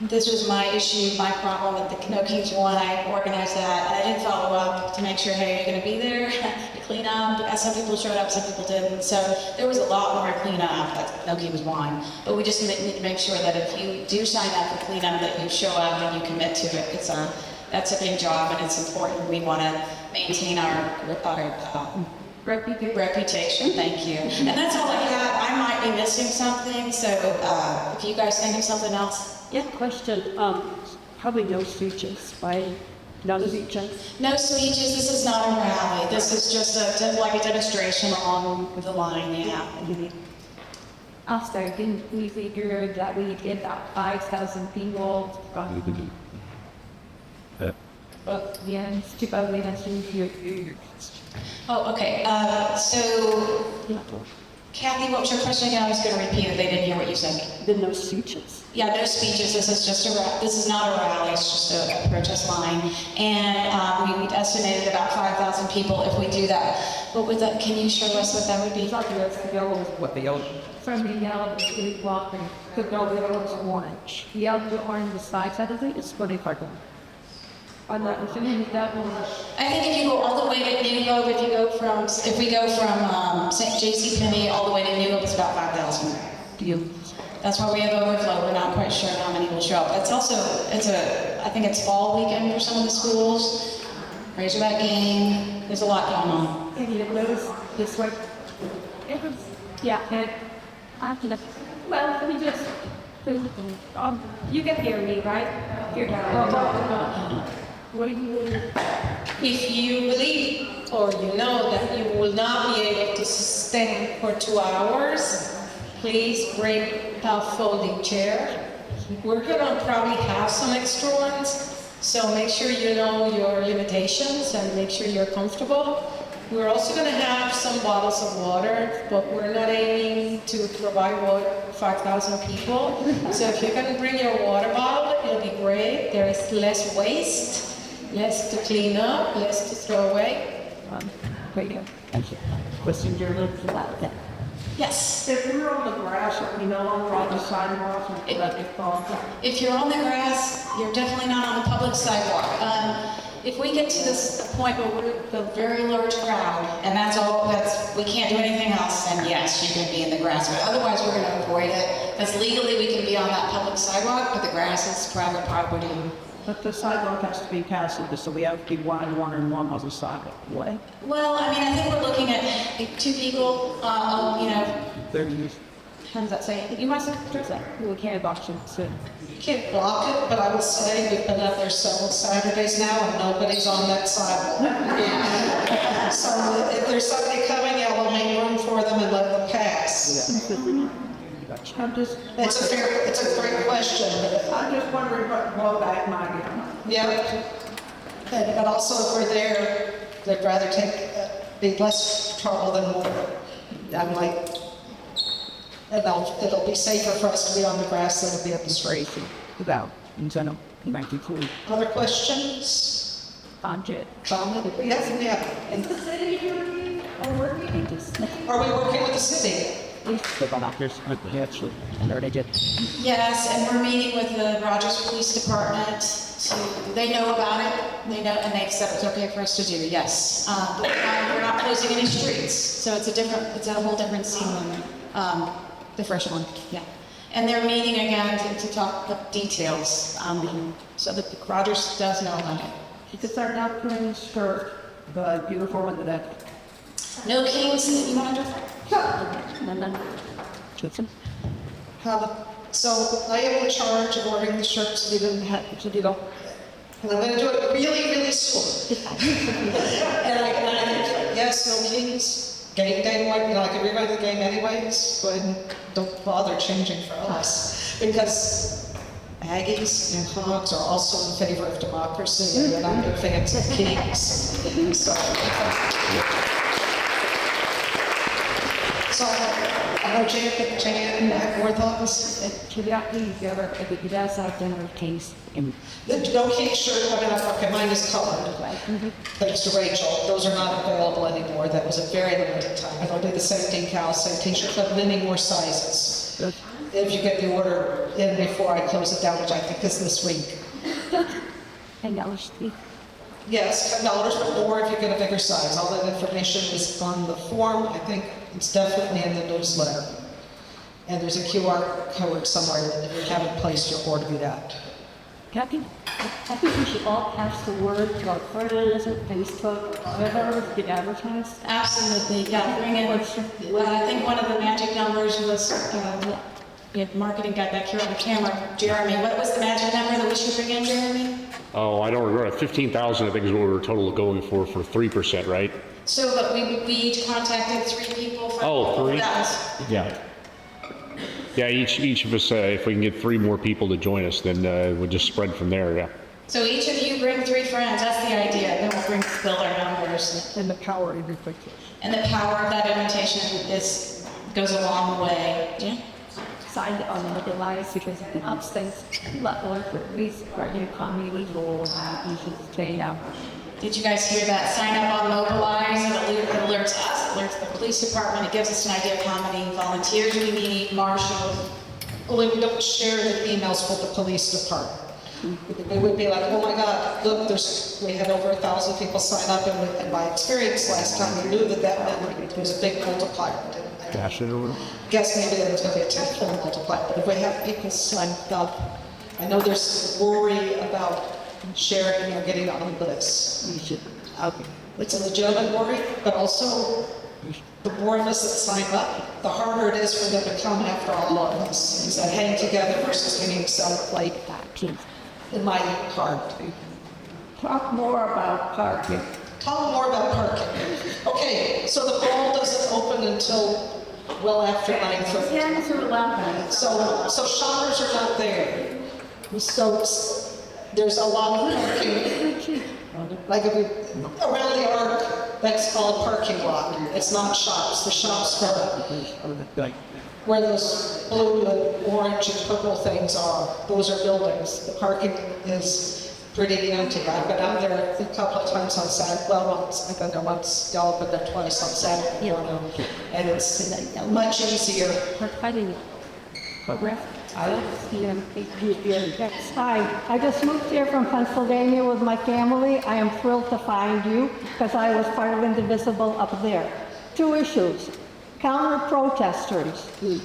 Speaker 7: this was my issue, my problem with the No Kings One. I organized that, and I didn't follow up to make sure, hey, are you going to be there to clean up? Some people showed up, some people didn't. So there was a lot more to clean up at No Kings One. But we just need to make sure that if you do sign up for cleanup, that you show up and you commit to it. That's a big job, and it's important. We want to maintain our reputation. Thank you. And that's all I have. I might be missing something, so if you guys think of something else.
Speaker 3: Yeah, question. Probably no speeches, right? No speeches.
Speaker 7: No speeches. This is not a rally. This is just like a demonstration along the line. Yeah.
Speaker 5: Also, didn't we figure that we get about 5,000 people? Yeah, it's too bad we didn't here.
Speaker 7: Oh, okay. So, Kathy, what was your question again? I was going to repeat it. They didn't hear what you said.
Speaker 3: The no speeches.
Speaker 7: Yeah, no speeches. This is just this is not a rally. It's just a protest line. And we estimated about 5,000 people if we do that. What would that? Can you show us what that would be?
Speaker 3: What the yellow?
Speaker 5: From the yellow to the walking, could go the yellow to orange. The yellow to orange is 5, I think it's 25. I'm not assuming that one.
Speaker 7: I think if you go all the way to New Hope, if we go from St. J.C. Penney all the way to New Hope, it's about 5,000. That's why we have overflow. We're not quite sure how many will show up. It's also, I think it's fall weekend for some of the schools. Razorback game. There's a lot going on.
Speaker 5: And you notice this way. Yeah, and after the, well, let me just, you can hear me, right? Here, what do you
Speaker 8: If you believe or you know that you will not be able to sustain for 2 hours, please bring a folding chair. We're gonna probably have some extra ones, so make sure you know your limitations and make sure you're comfortable. We're also gonna have some bottles of water, but we're not aiming to provide water for 5,000 people. So if you can bring your water bottle, it'll be great. There is less waste. Less to clean up, less to throw away.
Speaker 3: Thank you. Question, Jeremy?
Speaker 7: Yes.
Speaker 3: If we're on the grass, are we no longer on the sidewalk?
Speaker 7: If you're on the grass, you're definitely not on the public sidewalk. If we get to this point where we're a very large crowd, and we can't do anything else, then yes, you can be in the grass. But otherwise, we're going to avoid it. Because legally, we can be on that public sidewalk, but the grass is private property.
Speaker 3: But the sidewalk has to be passed, so we have to be one and one on the sidewalk. What?
Speaker 7: Well, I mean, I think we're looking at 2 people,
Speaker 3: 30.
Speaker 7: How does that say? You must address that.
Speaker 3: We can't box it.
Speaker 1: You can't block it, but I will say we've been out there several Saturdays now and nobody's on that sidewalk. So if there's somebody coming, I will make room for them and let them pass. It's a great question.
Speaker 5: I'm just wondering what blowback might be.
Speaker 1: Yeah. But also if we're there, they'd rather be less trouble than more. I'm like, and it'll be safer for us to be on the grass than to be at the street.
Speaker 3: About in general, 92.
Speaker 1: Other questions?
Speaker 3: Budget.
Speaker 1: Comment? Yes, yeah. And are we working with the city?
Speaker 7: Yes, and we're meeting with the Rogers Police Department they know about it, and they've said it's okay for us to do, yes. But we're not closing any streets, so it's a whole different scene than the first one, yeah. And they're meeting again to talk the details, so that Rogers does know about it.
Speaker 3: It's our now putting skirt, the beautiful one that
Speaker 7: No kings, you want to
Speaker 1: So I am in charge of ordering the shirts we didn't have to do. And I'm going to do it really, really soon. and yes, no kings. Game day, I can rewrite the game anyways. Go ahead and don't bother changing for us. Because Aggies and Hogs are also in favor of democracy, and I'm big fans of kings. So I know Jan have more thoughts. The no king shirt, okay, mine is colored. Thanks to Rachel, those are not available anymore. That was a very limited time. And I'll do the same decals, same t-shirt, but many more sizes. If you get the order in before I close it down, which I think is this week. Yes, $10, but more if you get a bigger size. All that information is on the form. I think it's definitely in the newsletter. And there's a QR code somewhere that if you haven't placed your order, do that.
Speaker 5: Captain, I think we should all pass the word to our friends, Facebook, whatever, get advertised.
Speaker 7: Absolutely, yeah, bring in, I think one of the magic numbers was, marketing guy back here on the camera, Jeremy. What was the magic number that we should bring in, Jeremy?
Speaker 9: Oh, I don't remember. 15,000, I think, is what we were total going for 3%, right?
Speaker 7: So that we each contacted 3 people.
Speaker 9: Oh, 3?
Speaker 7: That was,
Speaker 9: Yeah. Yeah, each of us, if we can get 3 more people to join us, then we'll just spread from there, yeah.
Speaker 7: so each of you bring 3 friends. That's the idea. Then we'll build our numbers.
Speaker 3: and the power of invitation.
Speaker 7: And the power of that invitation goes a long way. Yeah.
Speaker 5: Signed on the device because it helps things level for police, regular community rules, you should stay out.
Speaker 7: Did you guys hear that? Sign up on Mobilize. It alerts us, alerts the police department. It gives us an idea of how many volunteers we need, marshals.
Speaker 1: Only we don't share the emails with the police department. It would be like, oh my God, look, we had over 1,000 people sign up, and my experience last time, we knew that meant it was a big multiplier.
Speaker 9: Dash it over.
Speaker 1: Guess maybe there was going to be a 10-fold multiplier, but if we have people signed up, I know there's worry about sharing or getting on the list. It's a legitimate worry, but also the more of us that sign up, the harder it is for them to come after all of us. Is that hang together versus hanging like in my heart.
Speaker 5: Talk more about parking.
Speaker 1: Talk more about parking. Okay, so the ball doesn't open until well after 9:30.
Speaker 5: 10 to 11.
Speaker 1: So shoppers are not there. So there's a lot of parking. Like around the arc, that's all parking lot. It's not shops. The shops are where those blue and orange and purple things are. Those are buildings. The parking is pretty empty. I've been out there a couple of times on Saturday. Well, I've been there once, y'all, but then twice on Saturday morning. And it's much easier.
Speaker 5: Hi, I just moved here from Pennsylvania with my family. I am thrilled to find you because I was part of Indivisible up there. 2 issues. Counter protesters. Do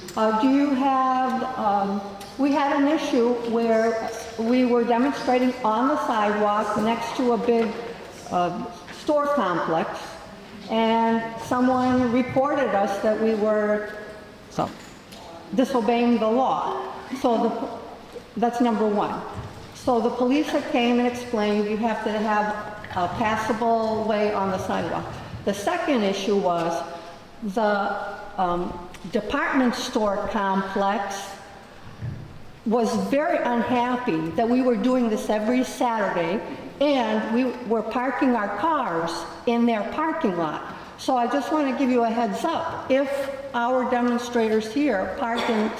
Speaker 5: you have, we had an issue where we were demonstrating on the sidewalk next to a big store complex, and someone reported us that we were disobeying the law. So that's number 1. So the police came and explained you have to have a passable way on the sidewalk. The second issue was the department store complex was very unhappy that we were doing this every Saturday, and we were parking our cars in their parking lot. So I just want to give you a heads up. If our demonstrators here park in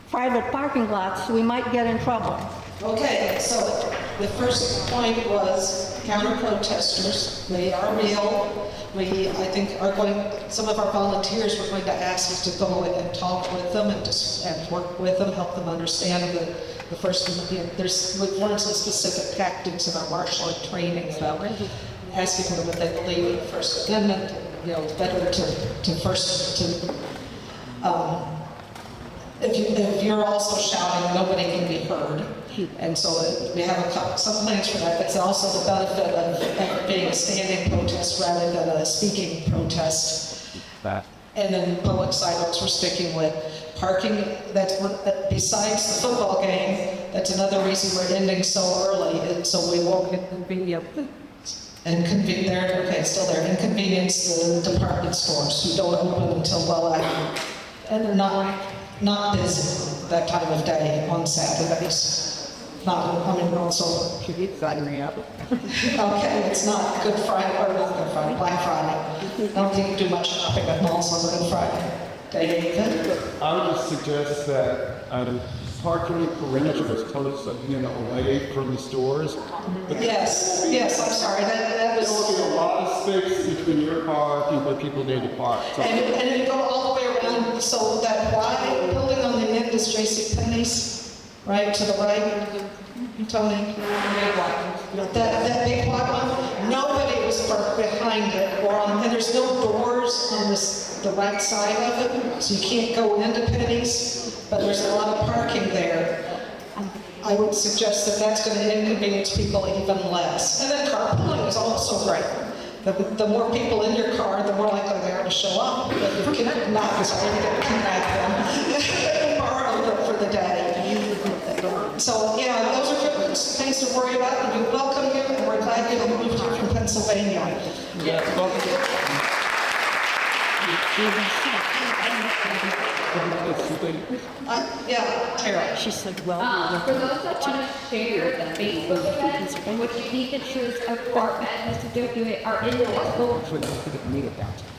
Speaker 5: private parking lots, we might get in trouble.
Speaker 1: Okay, so the first point was counter protesters. They are real. We, I think, are going, some of our volunteers were going to ask us to go and talk with them and work with them, help them understand the First Amendment. We've learned some specific tactics in our martial art training about asking them what they believe in the First Amendment. You know, it's better if you're also shouting, nobody can be heard. And so we have some plans for that. That's also the benefit of it being a standing protest rather than a speaking protest. And then public sidewalks we're sticking with. Parking, besides the football game, that's another reason we're ending so early. And so we won't inconvenience the department stores who don't open until well after. And they're not busy that time of day on Saturdays. Also. Okay, it's not Good Friday, or not Good Friday, Black Friday. I don't think you do much shopping at malls on Good Friday. David?
Speaker 10: I would suggest that parking perimeters, away from the stores.
Speaker 1: Yes, I'm sorry, that was...
Speaker 10: There will be a lot of space between your car and where people need to park. So
Speaker 1: And you go all the way around, so that wide building on the end is JCPenney's, right, to the right, Tony? That big white one, nobody was parked behind it, and there's no doors on the right side of it, so you can't go into Penny's, but there's a lot of parking there. I would suggest that that's going to inconvenience people even less. And then carpooling is also great. The more people in your car, the more likely they are to show up. But you can not kidnap them, borrow them for the day. So yeah, those are good things to worry about. And we welcome you, and we're glad you moved here from Pennsylvania. Tara.
Speaker 3: She said, well,
Speaker 4: For those that want to share the Facebook events, which you need to choose a format to do it, are Indivisible.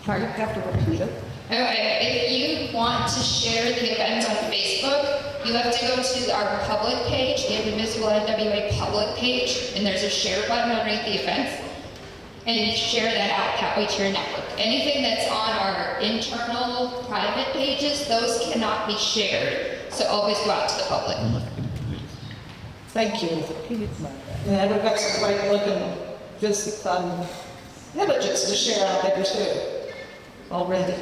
Speaker 3: sorry, you have to repeat it.
Speaker 4: Okay, if you want to share the events on Facebook, you have to go to our public page, the Indivisible NWA public page, and there's a share button underneath the events. And you share that out that way to your network. Anything that's on our internal private pages, those cannot be shared. So always go out to the public.
Speaker 1: Thank you. And we've got some great looking images to share out there too, already.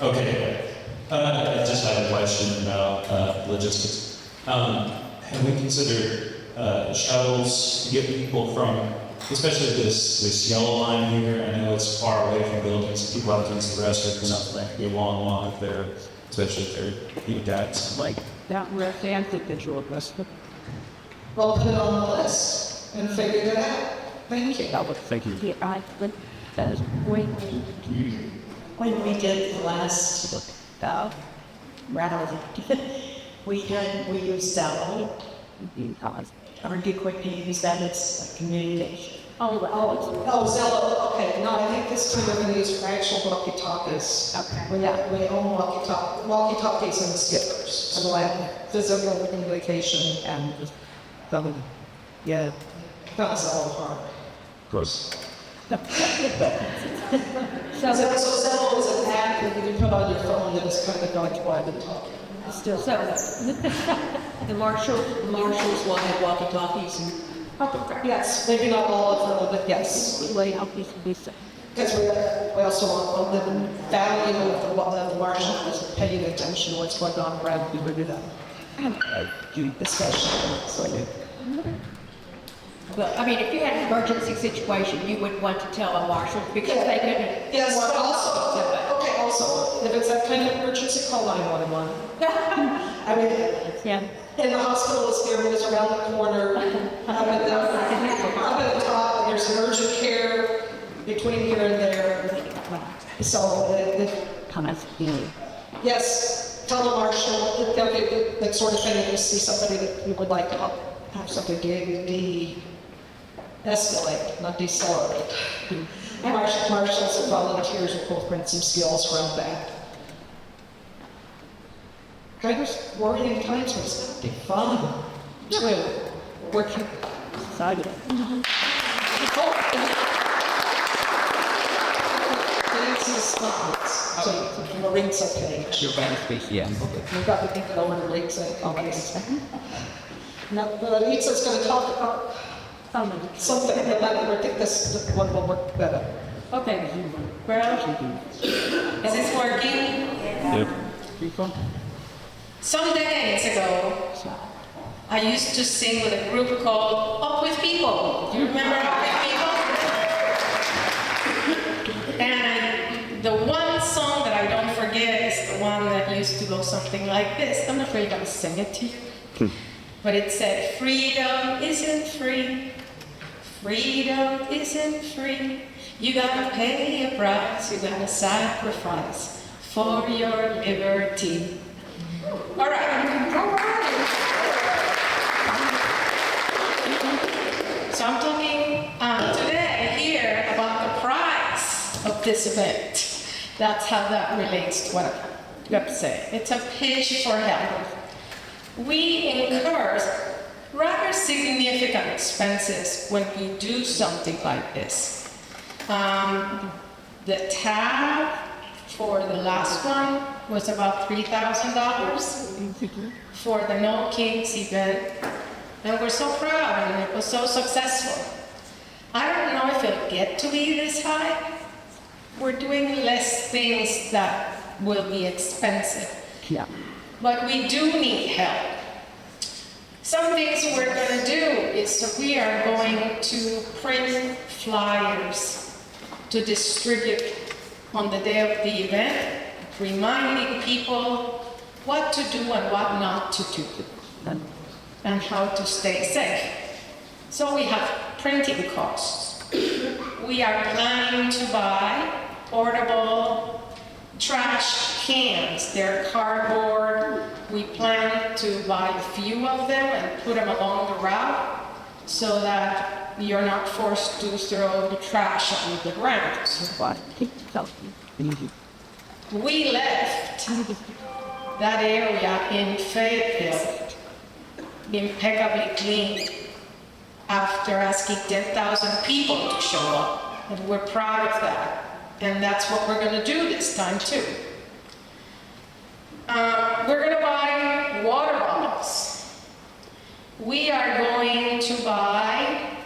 Speaker 11: Okay. I just have a question about logistics. Have we considered shuttles to get people from, especially this yellow line here? I know it's far away from buildings. People have to use the restroom or something. It can be a long walk if they're, especially if they're dads.
Speaker 3: Like that where fancy picture of us.
Speaker 1: We'll put it on the list and figure it out. Thank you.
Speaker 2: Thank you.
Speaker 3: Yeah, I think that is great.
Speaker 7: When we did the last round, we used Zello. Or do quick use that as communication.
Speaker 1: Oh, Zello, okay. No, I think this time we're going to use actual walkie-talkies. Okay. We own walkie-talkies and stickers. So I have physical communication and yeah, that's all hard.
Speaker 9: Gross.
Speaker 1: So Zello is an app that you put on your phone that is kind of like walkie-talkie.
Speaker 5: Still, so
Speaker 3: The marshals will have walkie-talkies and
Speaker 1: Yes, maybe not all of them, but yes.
Speaker 3: lay out these basic.
Speaker 1: Because we also want the value of the marshal is paying attention to what's going on around people do that. Discussion. So,
Speaker 6: Well, I mean, if you had an emergency situation, you would want to tell a marshal because they could.
Speaker 1: yes, but also, if it's that kind of emergency, call 911. I mean, in the hospital is here, it's around the corner, up at the top, there's urgent care, between here and there. So, yes, tell the marshal, that sort of thing, if you see somebody that you would like to have something de-escalate, not decelerate. Marshals and volunteers will both bring some skills around that. Kind of worrying times, but it's going to be fun. Too. Working. So, Maureen's okay.
Speaker 2: You're back to speak, yeah.
Speaker 1: We've got the people over the lakes and all that. Now, Lisa's going to talk about something, and I think this one will work better.
Speaker 8: Okay. Well, is this working?
Speaker 9: Yep.
Speaker 8: Some decades ago, I used to sing with a group called Up With People. Do you remember Up With People? And the one song that I don't forget is the one that used to go something like this. I'm afraid I'm going to sing it to you. But it said, freedom isn't free. Freedom isn't free. You gotta pay a price. You gotta sacrifice for your liberty. All right. So I'm talking today here about the price of this event. That's how that relates to what I'm going to say. It's a pitch for help. We incur rather significant expenses when we do something like this. The tab for the last one was about $3,000 for the No Kings event. And we're so proud, and it was so successful. I don't know if it'll get to be this high. We're doing less things that will be expensive.
Speaker 3: Yeah.
Speaker 8: But we do need help. Some things we're going to do is we are going to print flyers to distribute on the day of the event, reminding people what to do and what not to do, and how to stay safe. So we have printing costs. We are planning to buy portable trash cans. They're cardboard. We plan to buy a few of them and put them along the route so that you're not forced to throw the trash on the ground. We left that area in Fayetteville impeccably clean after asking 10,000 people to show up, and we're proud of that. And that's what we're going to do this time too. We're going to buy water bottles. We are going to buy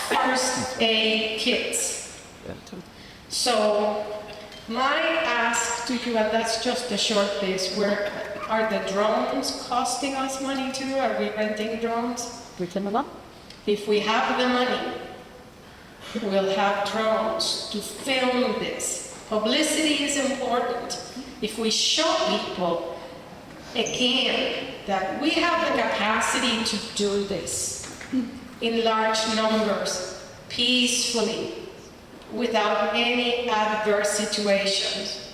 Speaker 8: first aid kits. So my ask to you, and that's just a short list, are the drones costing us money too? Are we renting drones? If we have the money, we'll have drones to film this. Publicity is important. If we show people, again, that we have the capacity to do this in large numbers, peacefully, without any adverse situations,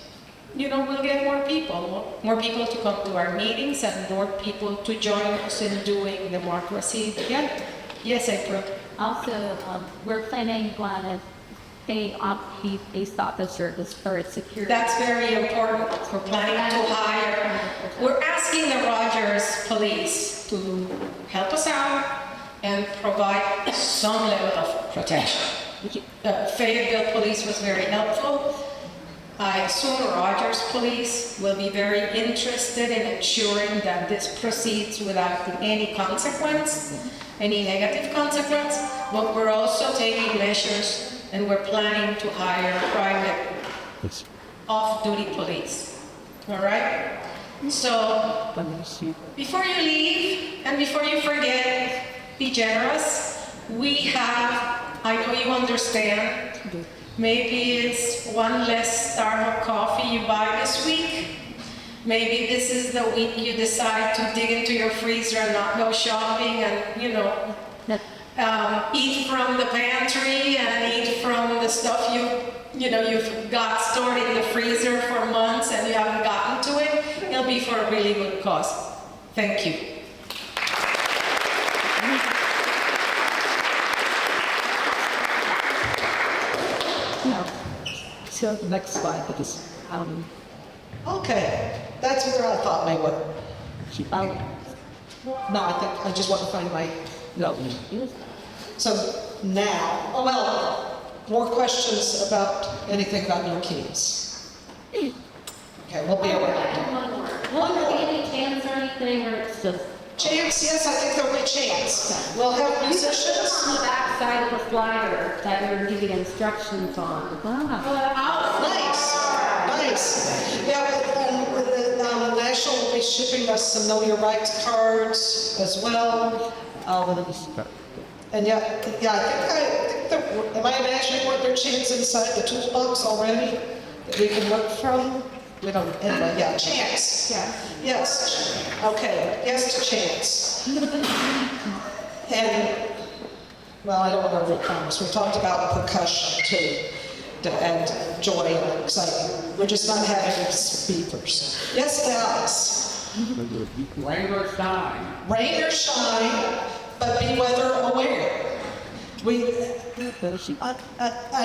Speaker 8: we'll get more people to come to our meetings and more people to join us in doing democracy together. Yes, April.
Speaker 3: Also, we're planning on paying off a stop the service for its security.
Speaker 8: That's very important. We're planning to hire. We're asking the Rogers Police to help us out and provide some level of protection. Fayetteville Police was very helpful. I assume Rogers Police will be very interested in ensuring that this proceeds without any consequence, any negative consequence, but we're also taking measures and we're planning to hire private off-duty police. All right? So, before you leave and before you forget, be generous. We have, I know you understand, maybe it's one less Starbucks coffee you buy this week. Maybe this is the week you decide to dig into your freezer and not go shopping and, eat from the pantry and eat from the stuff you've got stored in the freezer for months and you haven't gotten to it, it'll be for a really good cause. Thank you.
Speaker 3: No. So the next slide, because
Speaker 1: Okay, that's where I thought they were.
Speaker 3: no,
Speaker 1: No, I just want to find my, so now, well, more questions about anything about no keys? Okay, we'll be around.
Speaker 5: Will there be any chants or anything, or it's just?
Speaker 1: Chants, yes, I think there'll be chants. We'll have
Speaker 5: On
Speaker 1: musicians.
Speaker 5: the back side of the flyer that you're giving instructions on.
Speaker 1: Oh, nice. Yeah, the National will be shipping us some Know Your Rights cards as well. And yeah, I think am I imagining what their chants inside the toolbox already that we can work from? We don't, anyway, yeah, chants. Yes. Okay, yes to chants. And, well, I don't want to promise. We talked about percussion too, and joy and excitement. We're just not having speakers. Yes, Dallas.
Speaker 2: Rain or shine.
Speaker 1: Rain or shine, but be weather aware. I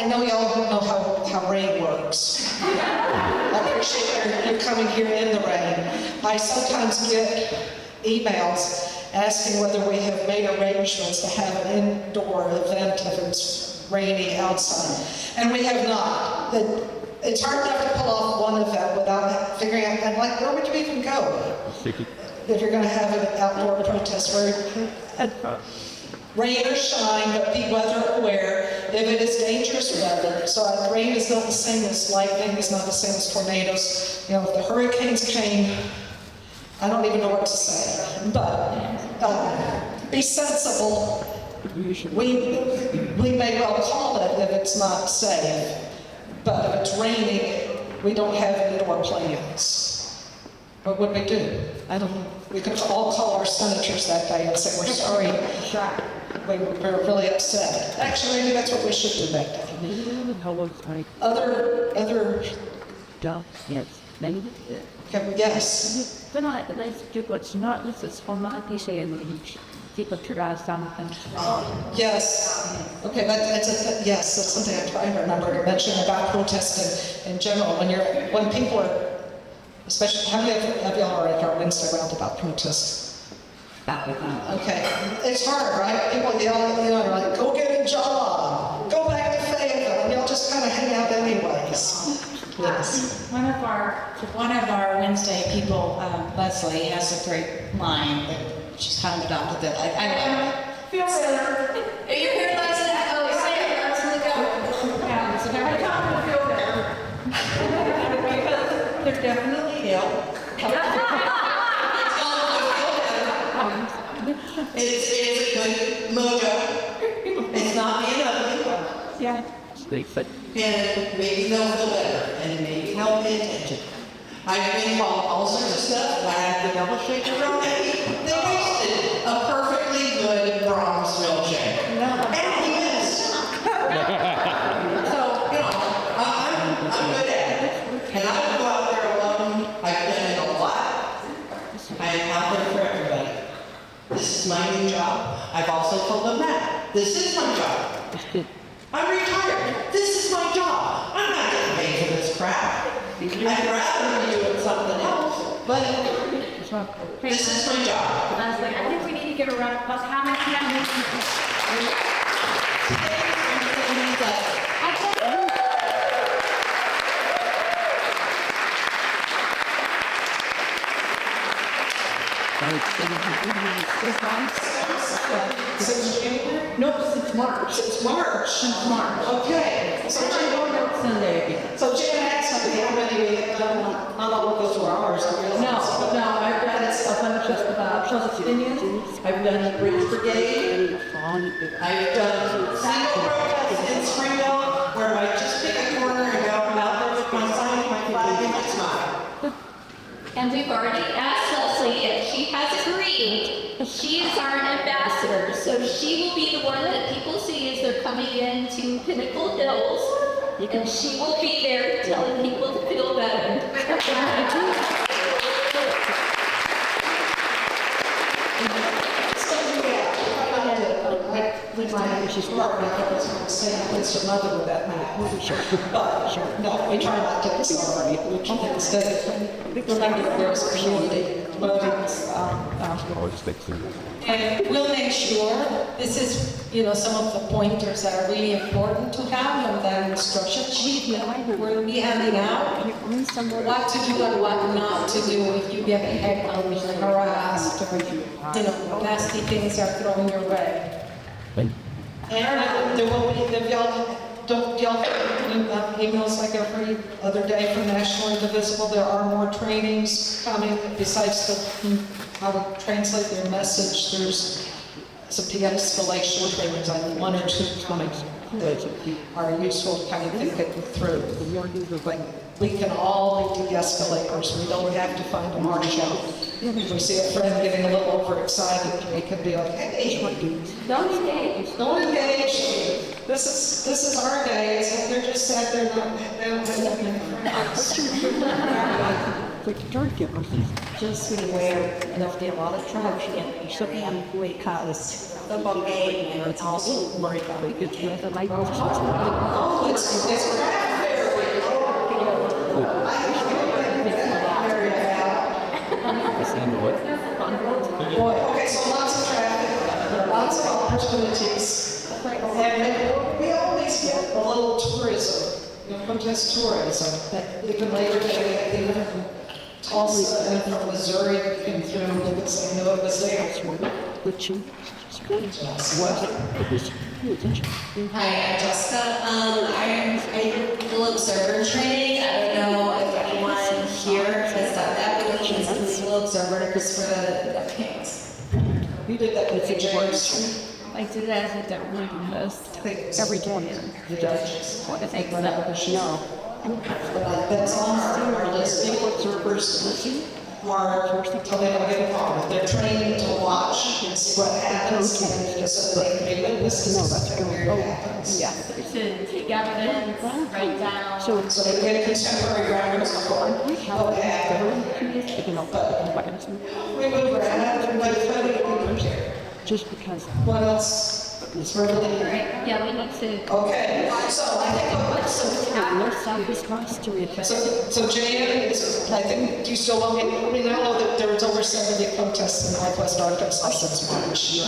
Speaker 1: know y'all don't know how rain works. I appreciate your coming here in the rain. I sometimes get emails asking whether we have made arrangements to have an indoor event if it's rainy outside. And we have not. It's hard enough to pull off one event without figuring out, and like, where would you even go if you're going to have an outdoor protest where rain or shine, but be weather aware if it is dangerous weather. So rain is not the same as lightning, it's not the same as tornadoes. You know, if the hurricanes came, I don't even know what to say. But be sensible. We may well call it if it's not safe, but if it's raining, we don't have indoor plans. What would we do? I don't know. We could all call our senators that day and say, we're sorry. We're really upset. Actually, maybe that's what we should do that day. Other,
Speaker 3: yes, maybe.
Speaker 1: yes.
Speaker 3: But let's do what's not, this is for my PC and people try something.
Speaker 1: Yes. Okay, yes, that's something I'm trying to remember to mention about protesting in general. When people are, especially, how many of y'all are at our Wednesday round about protests? Okay, it's hard, right? People yell, they're like, go get a job, go back to Fayetteville, and y'all just kind of hang out anyways. Yes.
Speaker 7: One of our Wednesday people, Leslie, has a great line that she's kind of adopted that I
Speaker 6: Feel better.
Speaker 7: Are you here, Leslie? Oh, say it, Leslie, go.
Speaker 6: Yeah, so every time I feel better. Because they're definitely ill.
Speaker 12: It's a good mojo. It's not being ugly.
Speaker 6: Yeah.
Speaker 12: And it makes you feel better. And it makes you pay attention. I've been called all sorts of stuff. I had the double shaker around they wasted a perfectly good Brahms milkshake. And he missed. So, I'm good at it. And I would go out there alone. I've done it a lot. I am out there for everybody. This is my new job. I've also told them that. This is my job. I'm retired. This is my job. I'm not getting paid for this crap. I'd rather be doing something else, but this is my job.
Speaker 6: I was like, I think we need to get a round of applause. How many
Speaker 1: It's March. Okay. So Jan asked something, how many we have done, not all of those were ours.
Speaker 12: No, I've done a bunch of Palestinians. I've done the British Brigade. I've done single protests in Springville where I just pick a corner and go out there with my sign, my flag, and my smile.
Speaker 4: And we've already asked Leslie if she has agreed She is our ambassador, so she will be the one that people see as they're coming into Pinnacle Hills, and she will be there telling people to feel better.
Speaker 1: She's partly saying it's her mother with that man. But no, we try not to celebrate. We keep it instead. Remember that there's a community.
Speaker 8: And we'll make sure, this is, some of the pointers that are really important to have on that instruction sheet. We'll be handing out what to do and what not to do if you get heckled or harassed or, nasty things are thrown your way.
Speaker 1: And there will be, if y'all get emails like every other day from National Indivisible, there are more trainings coming besides how to translate their message. There's some de-escalation trainings, like 1 or 2 coming that are useful to kind of think it through. But we can all be de-escalators. We don't have to find a marshal. If we see a friend getting a little overexcited, we can be like, hey, don't engage. Don't engage. This is our day. It's like they're just sat there, they don't have
Speaker 7: Just beware, and if there are a lot of traction, you should be because the buffet, and it's also worried about it. It's like,
Speaker 1: oh, it's okay, so lots of traffic, lots of opportunities. And we always get a little tourism, protest tourism, that even later today, I think from Tulsa and from Missouri came through because they knew it was there.
Speaker 13: Hi, I'm Jessica. I did Legal Observer training. I don't know if anyone here has done that, but it means Legal Observer is for the Kings.
Speaker 1: You did that with the judge.
Speaker 3: I did that with that really most every day.
Speaker 1: The judges.
Speaker 3: What if they run out of the show?
Speaker 1: That's on our list. Legal observers are, until they don't get involved, they're trained to watch and see what happens and just so they can be witnesses.
Speaker 3: Yeah.
Speaker 5: To take evidence, write down.
Speaker 1: So they get contemporary records of what happened. We move around, everybody's ready to be here.
Speaker 3: Just because.
Speaker 1: What else? It's really.
Speaker 5: Yeah, we need to.
Speaker 1: Okay, so I think so Jan is, I think, do you still want me, we now know that there was over 70 protests in Northwest Arkansas since March.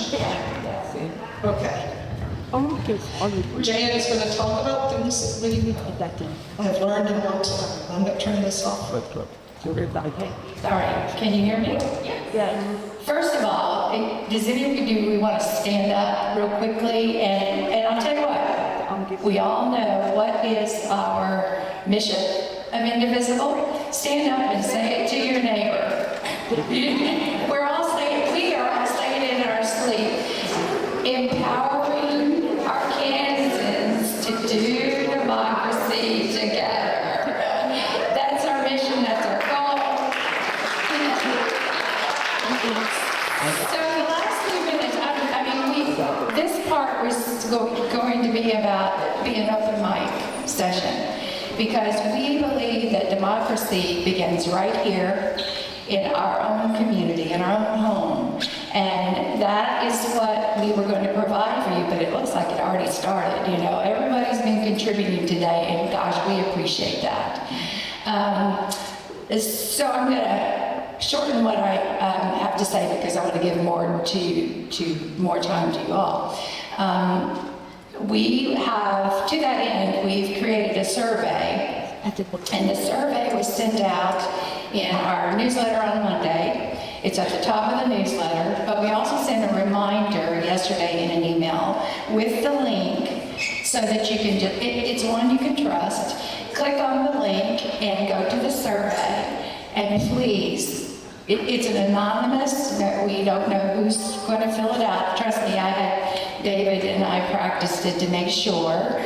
Speaker 1: Okay. Jan is going to talk about things that we have learned and want to. I'm going to turn this off.
Speaker 4: Sorry, can you hear me? Yeah. First of all, does any of you, we want to stand up real quickly, and I'll tell you what, we all know what is our mission of Indivisible. Stand up and say it to your neighbor. We are all saying it in our sleep. Empowering our Kansans to do democracy together. That's our mission, that's our goal. So the last few minutes, this part was going to be about being an open mic session, because we believe that democracy begins right here in our own community, in our own home. And that is what we were going to provide for you, but it looks like it already started. Everybody's been contributing today, and gosh, we appreciate that. So I'm going to shorten what I have to say, because I want to give more time to you all. We have, to that end, we've created a survey, and the survey was sent out in our newsletter on Monday. It's at the top of the newsletter, but we also sent a reminder yesterday in an email with the link so that you can it's one you can trust. Click on the link and go to the survey, and please, it's an anonymous, we don't know who's going to fill it out. Trust me, David and I practiced it to make sure.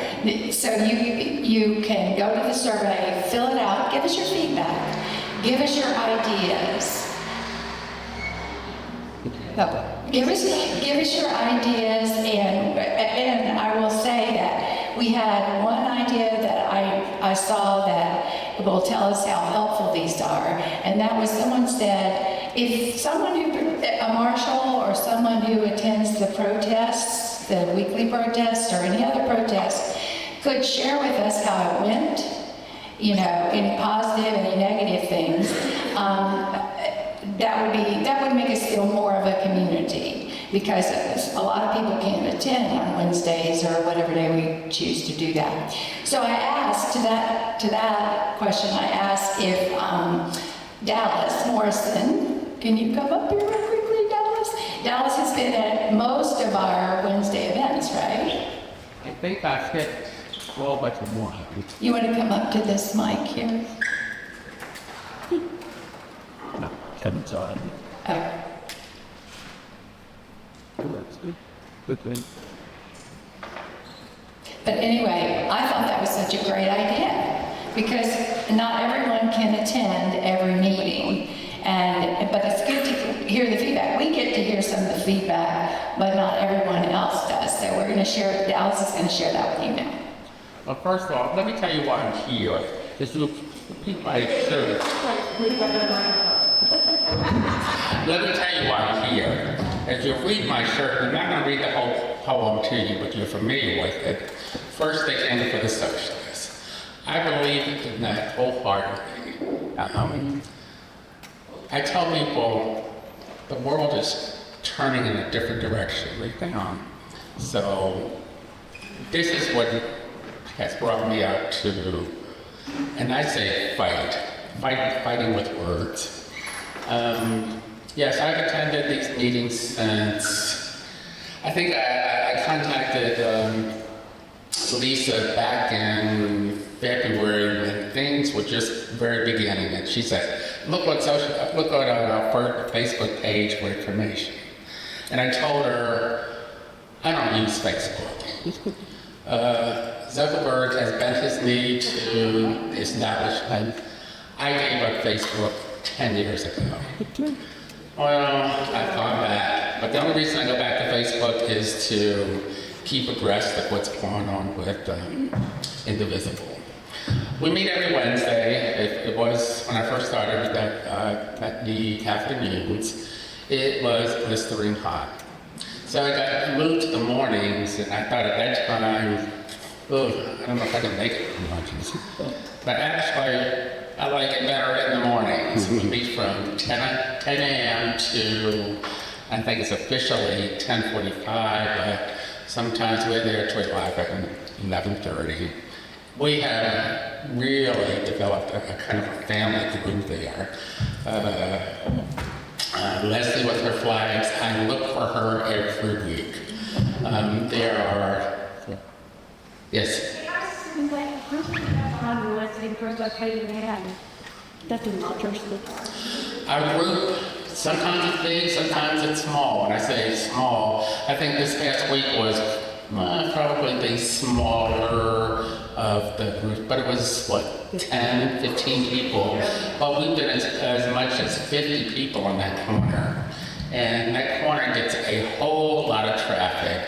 Speaker 4: So you can go to the survey, fill it out, give us your feedback, give us your ideas. Give us your ideas, and I will say that we had one idea that I saw that will tell us how helpful these are, and that was someone said, if someone a marshal or someone who attends the protests, the weekly protests or any other protests, could share with us how it went, any positive, any negative things, that would make us feel more of a community, because a lot of people can't attend on Wednesdays or whatever day we choose to do that. So I asked, to that question, I asked if Dallas Morrison, can you come up here real quickly, Dallas? Dallas has been at most of our Wednesday events, right?
Speaker 2: I think I've hit 12 by 1.
Speaker 4: You want to come up to this mic here?
Speaker 2: No, Kevin's on.
Speaker 4: Oh.
Speaker 2: Good thing.
Speaker 4: But anyway, I thought that was such a great idea, because not everyone can attend every meeting, but it's good to hear the feedback. We get to hear some of the feedback, but not everyone else does. So we're going to share, Dallas is going to share that with you now.
Speaker 14: Well, first of all, let me tell you why I'm here. Just repeat my shirt. Let me tell you why I'm here. As you read my shirt, I'm not going to read the whole poem to you, but you're familiar with it. First, they came for the socialists. I believe in that wholeheartedly. I tell people the world is turning in a different direction. So this is what has brought me out to, and I say fighting with words. Yes, I've attended these meetings since, I think I contacted Lisa back in February when things were just very beginning, and she said, look on our Facebook page for information. And I told her, I don't use Facebook. Zuckerberg has bent his knee to the establishment. I gave up Facebook 10 years ago. Well, I've gone back. But the only reason I go back to Facebook is to keep abreast of what's going on with Indivisible. We meet every Wednesday. It was, when I first started at the afternoons, it was blistering hot. So I got moved to the mornings, and I thought at that time, I don't know if I can make it lunches. But actually, I like it better in the mornings. We meet from 10 a.m. to, I think it's officially 10:45, but sometimes we're there till 11:30. We have really developed a kind of a family group there. Leslie with her flags, I look for her every week. There are, yes? Our group, sometimes it's big, sometimes it's small. When I say small, I think this past week was probably the smaller of the group, but it was, 10, 15 people. But we've been as much as 50 people in that corner. And that corner gets a whole lot of traffic.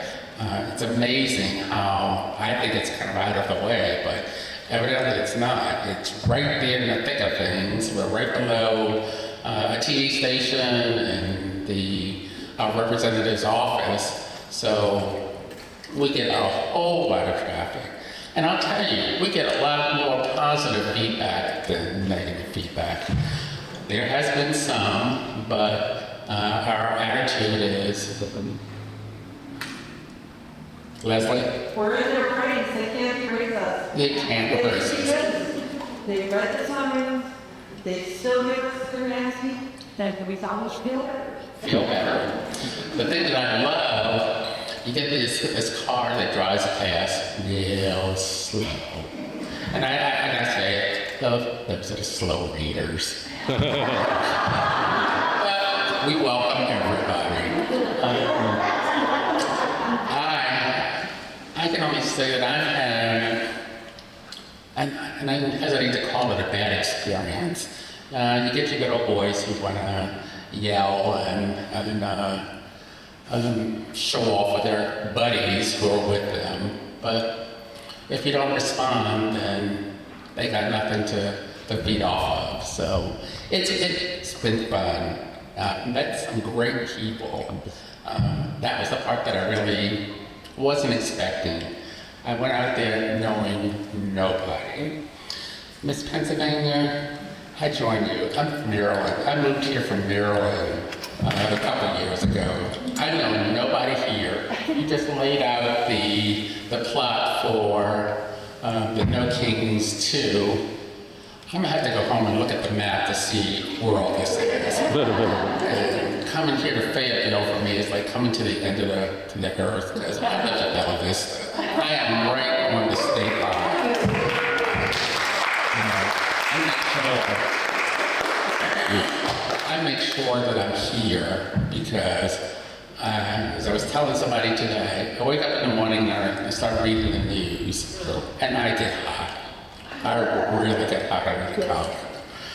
Speaker 14: It's amazing how, I think it's kind of out of the way, but evidently it's not. It's right there in the thick of things. We're right below a TV station and the representative's office. So we get a whole lot of traffic. And I'll tell you, we get a lot more positive feedback than negative feedback. There has been some, but our attitude is, Leslie?
Speaker 12: We're in their praise, they can't praise us.
Speaker 14: They can't praise us.
Speaker 12: They read the summary, they still give us their nasty, then we thought we should feel better.
Speaker 14: Feel better. The thing that I love, you get this car that drives past real slow. And I say, those are the slow readers. But we welcome everybody. I can only say that I've had, and I hesitate to call it a bad experience. You get your little boys who want to yell and show off with their buddies who are with them. But if you don't respond, then they got nothing to feed off of. So it's been fun. Met some great people. That was the part that I really wasn't expecting. I went out there knowing nobody. Miss Pennsylvania, I joined you. I'm from Maryland. I moved here from Maryland a couple years ago. I know nobody here. You just laid out the plot for the No Kings 2. I'm gonna have to go home and look at the map to see where all this is. And coming here to Fayetteville for me is like coming to the end of the earth, because I live at Bella Vista. I am right on the state line. I make sure that I'm here because, as I was telling somebody today, I wake up in the morning and I start reading the news, and I get hot. I really get hot under the collar.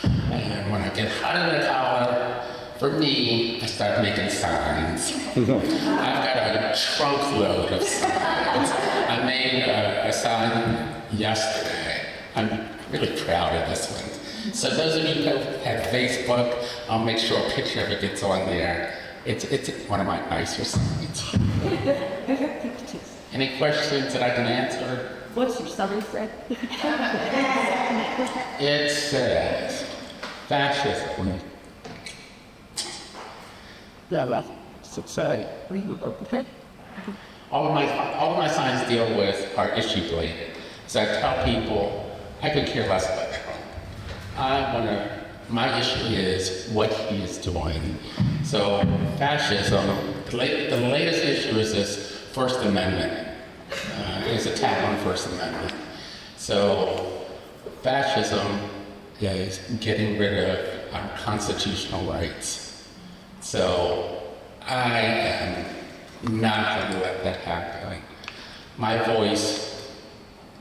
Speaker 14: And when I get hot under the collar, for me, I start making signs. I've got a trunk load of signs. I made a sign yesterday. I'm really proud of this one. So those of you who have Facebook, I'll make sure a picture of it gets on there. It's one of my nicer signs. Any questions that I can answer?
Speaker 3: What's your southern friend?
Speaker 14: It says, fascism.
Speaker 3: Yeah, that's society.
Speaker 14: All of my signs deal with are issue related. So I tell people I could care less about Trump. My issue is what he is doing. So fascism, the latest issue is this First Amendment. His attack on First Amendment. So fascism is getting rid of our constitutional rights. So I am not going to let that happen. My voice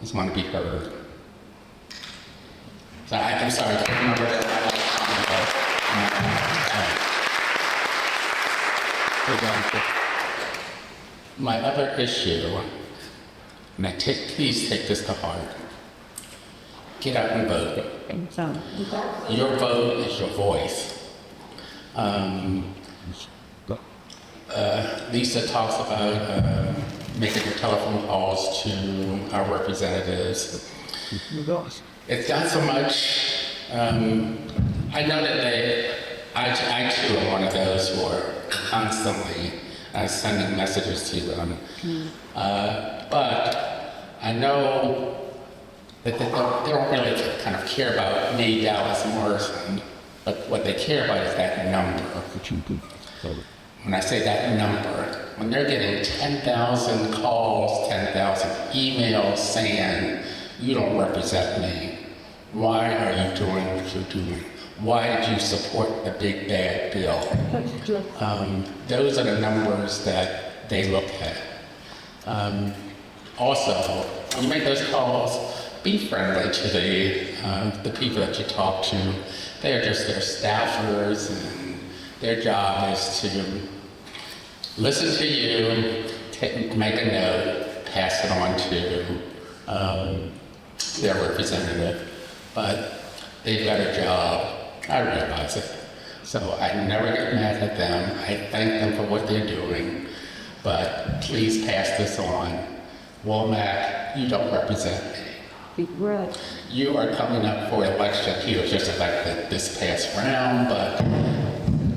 Speaker 14: is going to be heard. So I'm sorry, I can't remember that. My other issue, and please take this to heart. Get out and vote. Your vote is your voice. Lisa talks about making your telephone calls to our representatives. It's not so much, I know that I too am one of those who are constantly sending messages to them. But I know that they don't really kind of care about me, Dallas Morrison, but what they care about is that number. When I say that number, when they're getting 10,000 calls, 10,000 emails saying, you don't represent me, why are you doing what you're doing? Why did you support the big bad bill? Those are the numbers that they look at. Also, when you make those calls, be friendly to the people that you talk to. They are just their staffers, and their job is to listen to you, make a note, pass it on to their representative. But they've got a job. I realize it. So I never get mad at them. I thank them for what they're doing. But please pass this on. Womack, you don't represent me. You are coming up for election. He was just elected this past round, but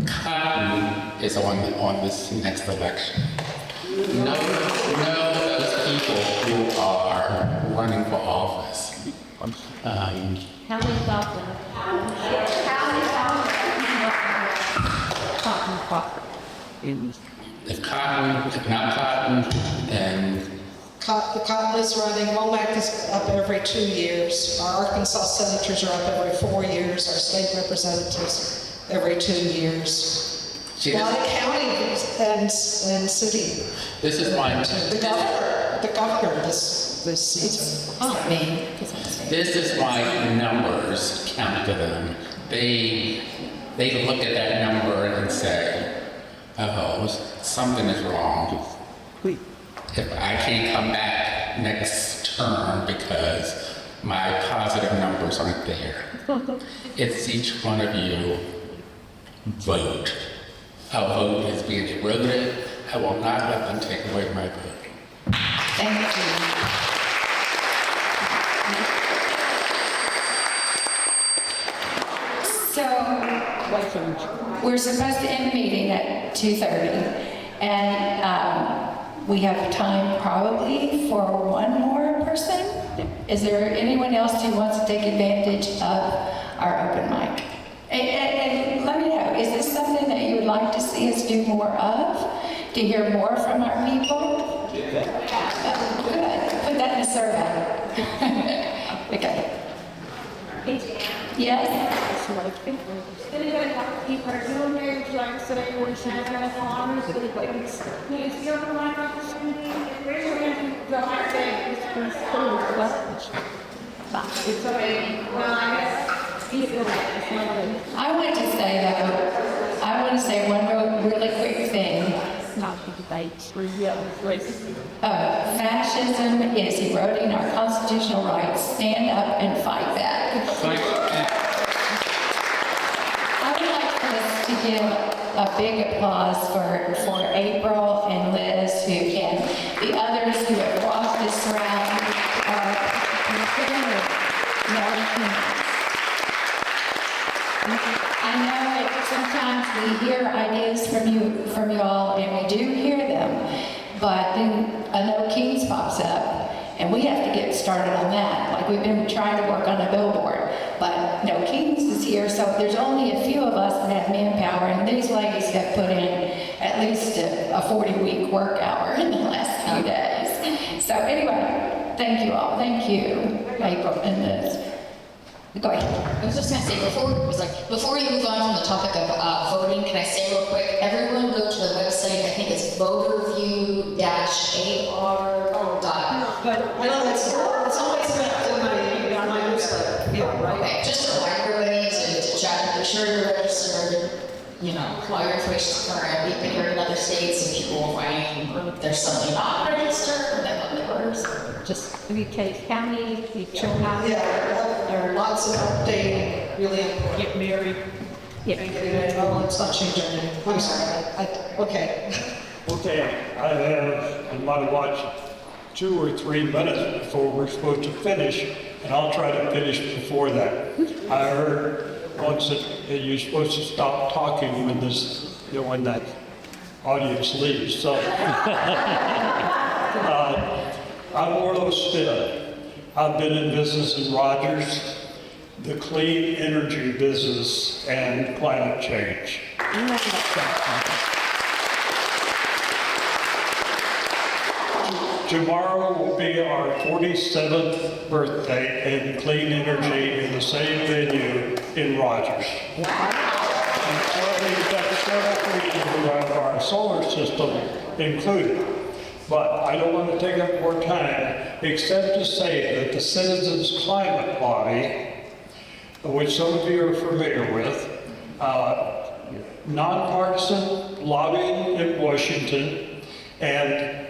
Speaker 14: Cotton is on this next election. Know those people who are running for office.
Speaker 3: How many thousand? Cotton crop.
Speaker 14: If not Cotton, then
Speaker 1: Cotton is running, Womack is up every 2 years. Our Arkansas senators are up every 4 years. Our state representatives every 2 years. A lot of county and city.
Speaker 14: This is my
Speaker 1: the governor this season.
Speaker 14: This is why numbers count to them. They look at that number and say, oh, something is wrong. If I can't come back next term because my positive numbers aren't there, it's each one of you vote. A vote is being eroded. I will not let them take away my vote.
Speaker 4: Thank you. So, we're supposed to end the meeting at 2:30, and we have time probably for one more person. Is there anyone else who wants to take advantage of our open mic? And let me know, is this something that you would like to see us do more of? To hear more from our people? Good. Put that in a survey. Okay. Yes?
Speaker 6: Anybody have any personal here? Would you like to say what you have on? Please feel the mic opportunity. Raise your hand if you don't want to say it. It's okay. Well, I guess.
Speaker 4: I want to say though, I want to say one really quick thing. Fascism is eroding our constitutional rights. Stand up and fight back. I would like for us to give a big applause for April and Liz, and the others who have walked this around. I know that sometimes we hear ideas from you all, and we do hear them, but then a No Kings pops up, and we have to get started on that. Like we've been trying to work on a billboard, but No Kings is here, so there's only a few of us that have manpower, and these ladies have put in at least a 40-week work hour in the last few days. So anyway, thank you all. Thank you, April and Liz. Go ahead.
Speaker 15: I was just gonna say, before we move on from the topic of voting, can I say real quick, everyone go to the website, I think it's voterview-ar.org.
Speaker 1: But I know it's always been on my newsletter. Yeah, right.
Speaker 15: Okay, just to remind everybody to check, make sure you're registered, all your information's current. We've been here in other states and people are finding there's something not registered and then the voters.
Speaker 3: Just Case County, Chilhowee.
Speaker 1: Yeah, there are lots of updating, really important.
Speaker 3: Get married.
Speaker 1: Oh, it's not changing. I'm sorry. Okay.
Speaker 10: Okay, I have in my watch 2 or 3 minutes before we're supposed to finish, and I'll try to finish before that. I heard once that you're supposed to stop talking when when that audience leaves. So, I'm Orlo Stitt. I've been in business in Rogers, the clean energy business, and climate change. Tomorrow will be our 47th birthday in clean energy in the same venue in Rogers. And currently we've got several people around our solar system included. But I don't want to take up more time except to say that the Citizens Climate Body, which some of you are familiar with, nonpartisan lobbying in Washington, and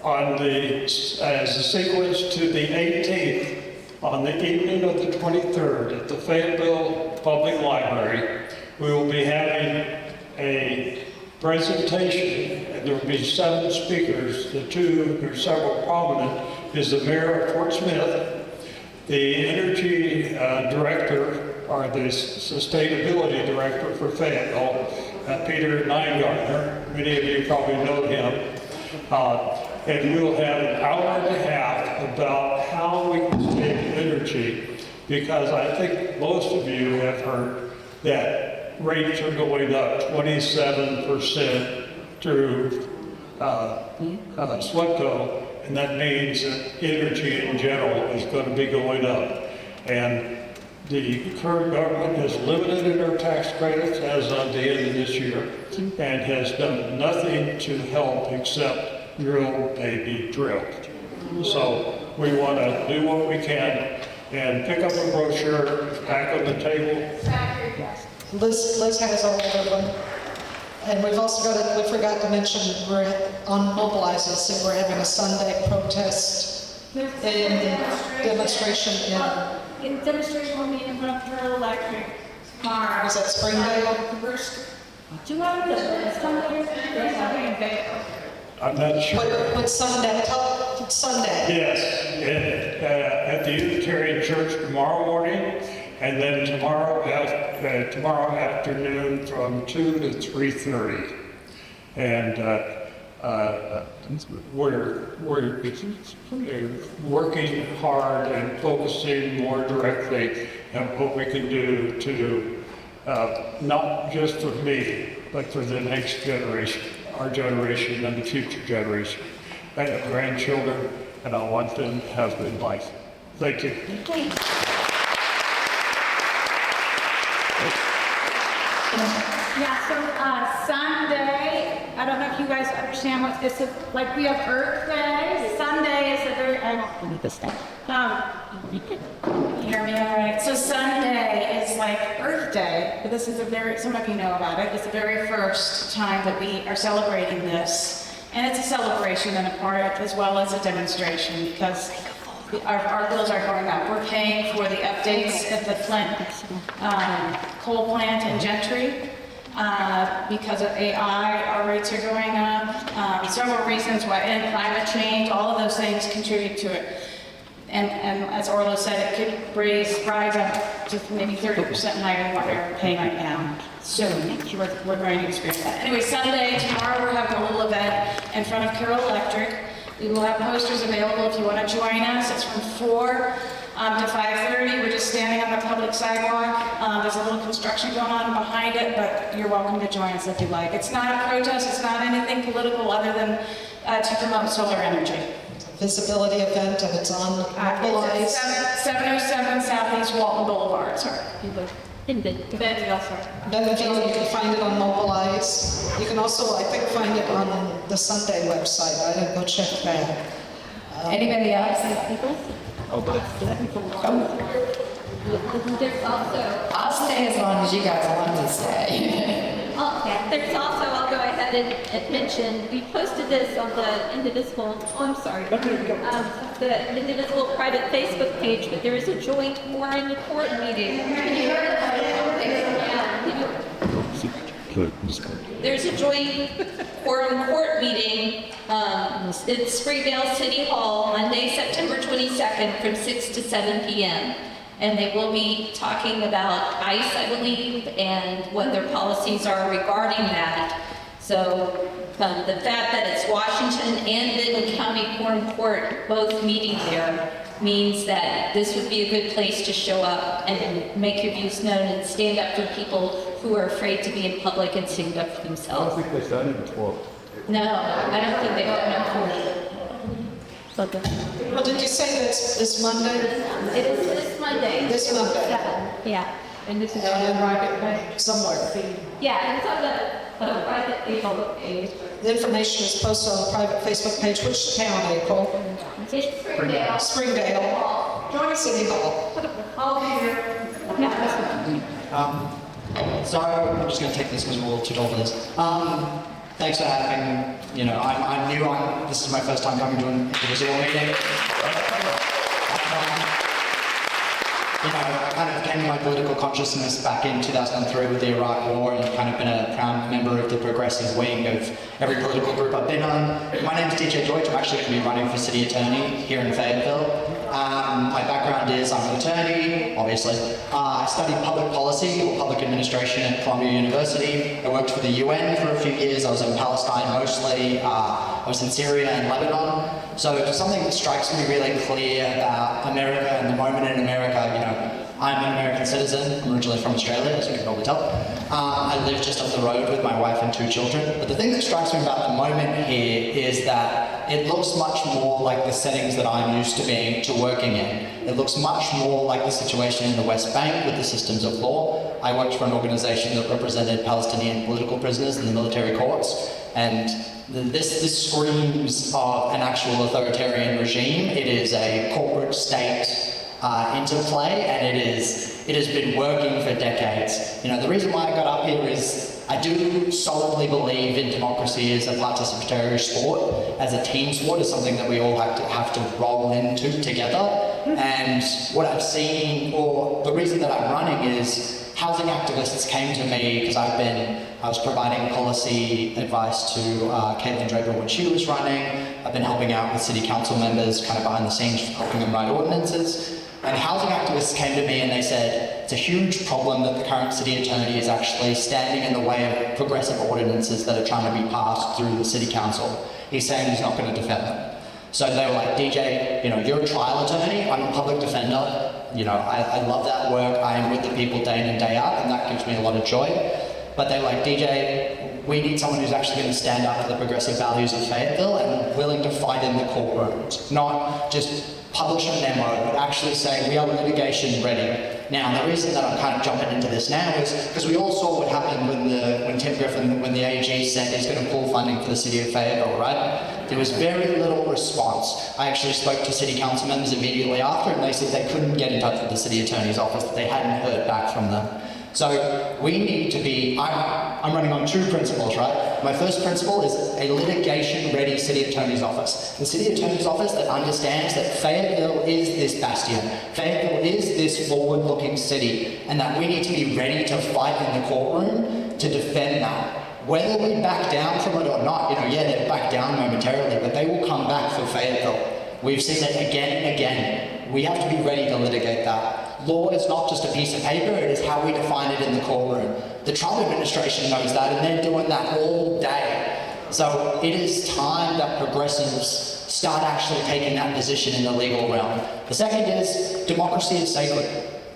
Speaker 10: as a sequence to the 18th, on the evening of the 23rd at the Fayetteville Public Library, we will be having a presentation, and there will be 7 speakers. The 2 who are several prominent is the mayor of Fort Smith, the energy director, or the sustainability director for Fayetteville, Peter Neingartner. Many of you probably know him. And we'll have an hour and a half about how we can save energy, because I think most of you have heard that rates are going up 27% through SWEPCO, and that means that energy in general is going to be going up. And the current government has limited our tax credits as of the end of this year and has done nothing to help except drill, baby, drill. So we want to do what we can and pick up a brochure back on the table.
Speaker 1: Liz has all of them. And we've also got, we forgot to mention, we're on Mobilizing, so we're having a Sunday protest and demonstration in,
Speaker 6: Demonstration will be in front of Pearl Electric tomorrow.
Speaker 1: is that Springdale?
Speaker 6: Do you want to Sunday?
Speaker 10: I'm not sure.
Speaker 1: What Sunday? Sunday.
Speaker 10: Yes, at the Unitarian Church tomorrow morning, and then tomorrow afternoon from 2 to 3:30. And we're working hard and focusing more directly on what we can do to not just for me, but for the next generation, our generation and the future generation. I have grandchildren, and I want them to have good life. Thank you.
Speaker 6: Yeah, so Sunday, I don't know if you guys understand what this is, like we have Earth Day. Sunday is a very, hear me all right? So Sunday is like Earth Day, but this is some of you know about it. It's the very first time that we are celebrating this. And it's a celebration and a part of it, as well as a demonstration, because our bills are going up. We're paying for the updates at the Flint coal plant in Gentry. Because of AI, our rates are going up. Several reasons why, and climate change, all of those things contribute to it. And as Orlo said, it could rise up to maybe 30% higher than what we're paying right now. Soon, we're going to experience that. Anyway, Sunday, tomorrow we're having a little event in front of Carroll Electric. We will have posters available if you want to join us. It's from 4 to 5:30. We're just standing on the public sidewalk. There's a little construction going on behind it, but you're welcome to join us if you like. It's not a protest. It's not anything political other than to promote solar energy.
Speaker 1: Visibility event, and it's on Mobilize.
Speaker 6: 707 Southeast Walton Boulevard, sorry.
Speaker 1: Bentonville, you can find it on Mobilize. You can also, I think, find it on the Sunday website. I didn't go check that.
Speaker 4: Anybody else?
Speaker 3: There's also,
Speaker 4: I'll stay as long as you guys want me to stay.
Speaker 3: there's also, I'll go ahead and mention, we posted this on the Indivisible, the Indivisible private Facebook page, but there is a joint Warren court meeting. There's a joint court meeting in Springdale City Hall, Monday, September 22nd from 6 to 7 p.m. And they will be talking about ICE, I believe, and what their policies are regarding that. So the fact that it's Washington and Benton County Quorum Court both meeting there means that this would be a good place to show up and make your views known and stand up for people who are afraid to be in public and stand up for themselves.
Speaker 9: I don't think they've done it before.
Speaker 3: No, I don't think they've done it before.
Speaker 1: Well, did you say this Monday?
Speaker 3: It is this Monday.
Speaker 1: This Monday?
Speaker 3: Yeah.
Speaker 1: And this is on private somewhere.
Speaker 3: Yeah, and it's on the private Facebook page.
Speaker 1: The information is posted on the private Facebook page. Which town, April?
Speaker 3: Springdale.
Speaker 1: Springdale. Join City Hall.
Speaker 3: All here.
Speaker 16: So I'm just going to take this because we're all too tall for this. Thanks for having, I'm new. This is my first time coming to an Indivisible meeting. I kind of came to my political consciousness back in 2003 with the Iraq War, and kind of been a proud member of the progressive wing of every political group I've been on. My name's DJ Deutsch. I'm actually going to be running for city attorney here in Fayetteville. My background is I'm an attorney, obviously. I studied public policy or public administration at Columbia University. I worked for the UN for a few years. I was in Palestine mostly. I was in Syria and Lebanon. So something that strikes me really clear about America and the moment in America, I'm an American citizen. I'm originally from Australia, as you can probably tell. I live just up the road with my wife and 2 children. But the thing that strikes me about the moment here is that it looks much more like the settings that I'm used to working in. It looks much more like the situation in the West Bank with the systems of law. I worked for an organization that represented Palestinian political prisoners in the military courts. And this screams of an actual authoritarian regime. It is a corporate state interplay, and it has been working for decades. The reason why I got up here is I do solidly believe in democracy as a participatory sport, as a team sport, is something that we all have to roll into together. And what I've seen, or the reason that I'm running, is housing activists came to me because I was providing policy advice to Caitlin Draper when she was running. I've been helping out with city council members kind of behind the scenes, helping them write ordinances. And housing activists came to me and they said, it's a huge problem that the current city attorney is actually standing in the way of progressive ordinances that are trying to be passed through the city council. He's saying he's not going to defend them. So they were like, DJ, you're a trial attorney, I'm a public defender. I love that work. I am with the people day in and day out, and that gives me a lot of joy. But they're like, DJ, we need someone who's actually going to stand up for the progressive values of Fayetteville and willing to fight in the courtrooms, not just publish a memo, but actually say we are litigation ready. Now, the reason that I'm kind of jumping into this now is because we all saw what happened when Tim Griffin, when the AG said he's going to pull funding for the city of Fayetteville, right? There was very little response. I actually spoke to city council members immediately after, and they said they couldn't get in touch with the city attorney's office, that they hadn't heard back from them. So we need to be, I'm running on two principles, right? My first principle is a litigation-ready city attorney's office. The city attorney's office that understands that Fayetteville is this bastion, Fayetteville is this forward-looking city, and that we need to be ready to fight in the courtroom to defend that. Whether we back down from it or not, they back down momentarily, but they will come back for Fayetteville. We've seen it again and again. We have to be ready to litigate that. Law is not just a piece of paper, it is how we define it in the courtroom. The Trump administration knows that, and they're doing that all day. So it is time that progressives start actually taking that position in the legal realm. The second is, democracy is sacred.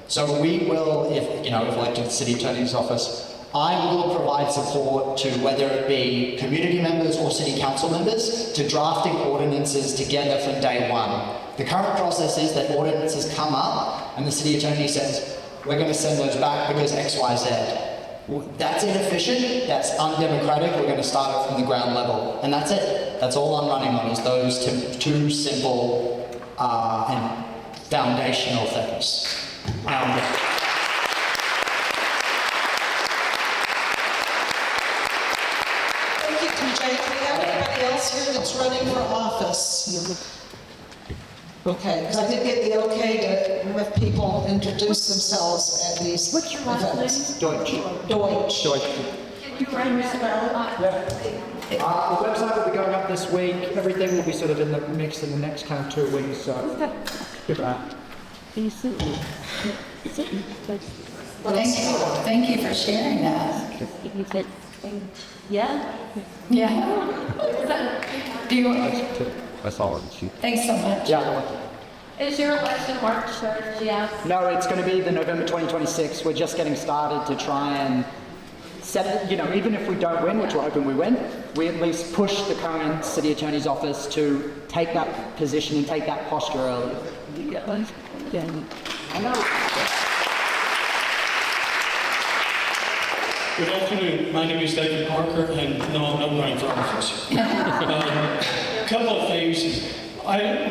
Speaker 16: So we will, if elected to the city attorney's office, I will provide support to whether it be community members or city council members to drafting ordinances together from day one. The current process is that ordinances come up and the city attorney says, we're going to send those back because X, Y, Z. That's inefficient, that's undemocratic, we're going to start it from the ground level. And that's it. That's all I'm running on, is those two simple and foundational things.
Speaker 1: Thank you, TJ. Do we have anybody else here that's running for office? Okay, because I did get the okay to have people introduce themselves at these
Speaker 5: What's your last
Speaker 1: events.
Speaker 16: Deutsch.
Speaker 5: Can you write your spell?
Speaker 16: The website will be going up this week. Everything will be sort of in the mix in the next kind of 2 weeks. So,
Speaker 4: Thank you for sharing that.
Speaker 3: Yeah?
Speaker 4: Yeah. Do you
Speaker 2: That's all.
Speaker 4: Thanks so much.
Speaker 16: yeah.
Speaker 5: Is your election March 3rd? Yeah.
Speaker 16: No, it's going to be the November 2026. We're just getting started to try and set, even if we don't win, which we're hoping we win, we at least push the current city attorney's office to take that position and take that posture early. I know.
Speaker 10: Good afternoon. My name is David Parker, and no, I'm not running for office. A couple of things.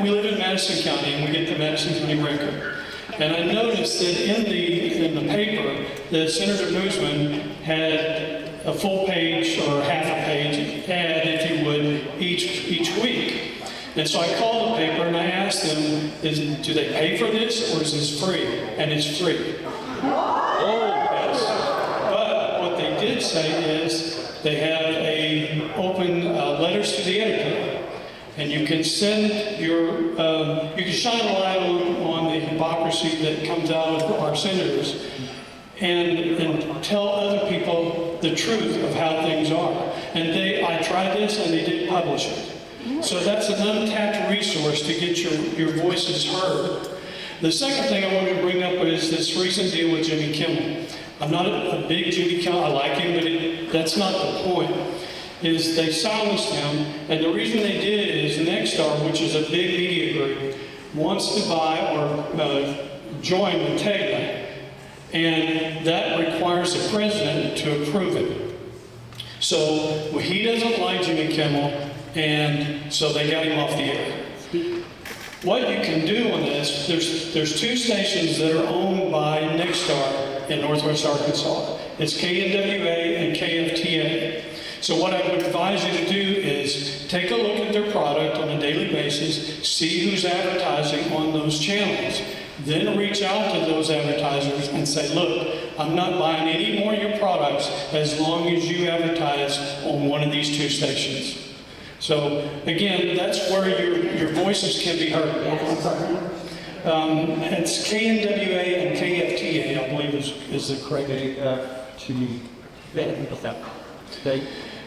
Speaker 10: We live in Madison County, and we get the Madison County Record. And I noticed that in the paper, that Senator Boozman had a full page or half a page ad, if you would, each week. And so I called the paper and I asked them, do they pay for this or is this free? And it's free. Yes. But what they did say is they have a open letters to the editor. And you can send your, you can shine a light on the hypocrisy that comes out of our senators and tell other people the truth of how things are. And I tried this and they didn't publish it. So that's an untapped resource to get your voices heard. The second thing I wanted to bring up is this recent deal with Jimmy Kimmel. I'm not a big Jimmy Kimmel, I like him, but that's not the point. Is they silenced him, and the reason they did it is Nexstar, which is a big media group, wants to buy or join with Tegna, and that requires the president to approve it. So he doesn't like Jimmy Kimmel, and so they got him off the air. what you can do on this, there's two stations that are owned by Nexstar in Northwest Arkansas. It's KNWA and KFTA. So what I would advise you to do is take a look at their product on a daily basis, see who's advertising on those channels. Then reach out to those advertisers and say, look, I'm not buying any more of your products as long as you advertise on one of these two stations. So again, that's where your voices can be heard. It's KNWA and KFTA, I believe is the correct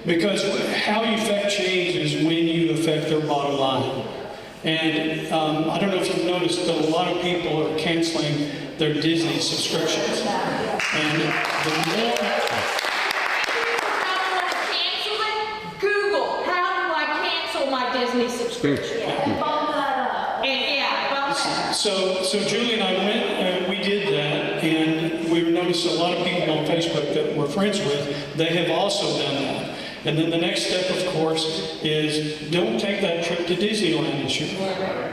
Speaker 10: because how you affect change is when you affect their bottom line. And I don't know if you've noticed, but a lot of people are canceling their Disney subscriptions. And the more...
Speaker 6: Google, how do I cancel my Disney subscription?
Speaker 10: So Julie and I went, we did that, and we noticed a lot of people on Facebook that we're friends with, they have also done that. And then the next step, of course, is don't take that trip to Disneyland this year.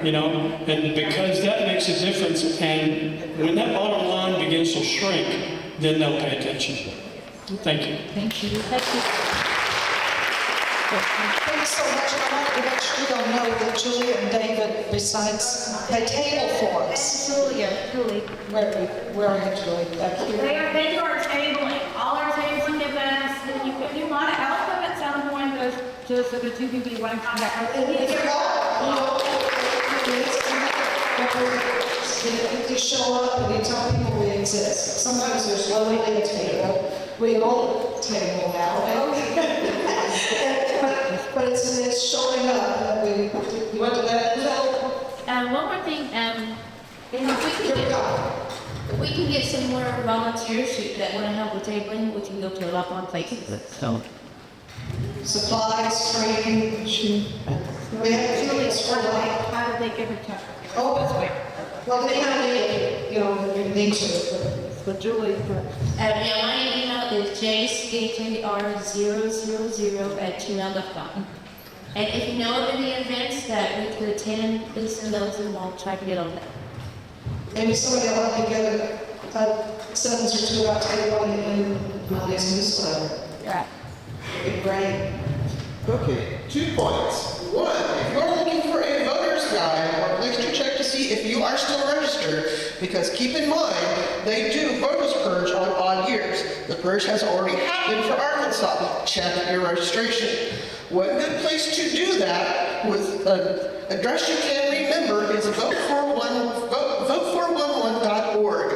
Speaker 10: You know, and because that makes a difference, and when that bottom line begins to shrink, then they'll pay attention. Thank you.
Speaker 1: Thank you. Thank you. Thank you so much. I want to make sure you don't know that Julie and David, besides, they table for us.
Speaker 6: Julie.
Speaker 1: Where are you, Julie? Back here?
Speaker 6: They do our tabling, all our tabling events. If you want to help them at some point, those are the two people you want to contact.
Speaker 1: If you show up and you tell people we exist, sometimes there's literally a table. We own a table now. But it's showing up. We want to let it know.
Speaker 5: One more thing, if we can get some more volunteers that want to help with tabling, we can go to a lot more places.
Speaker 2: So,
Speaker 1: Supplies, training, we have
Speaker 6: Julie, how did they get in touch?
Speaker 1: well, they have you need to, but Julie.
Speaker 5: Yeah, my email is jskr000@gmail.com. And if you know of any events that we could attend, please send those and we'll try to get on that.
Speaker 1: Maybe somebody will help you get a sentence or two about tabling in Monday's newsletter.
Speaker 5: Right.
Speaker 1: It'd be great.
Speaker 12: Okay, 2 points. One, if you're looking for a voter's guide or a place to check to see if you are still registered, because keep in mind, they do voters purge on odd years. The purge has already happened for Arkansas. Check your registration. One good place to do that with an address you can remember is vote411.org.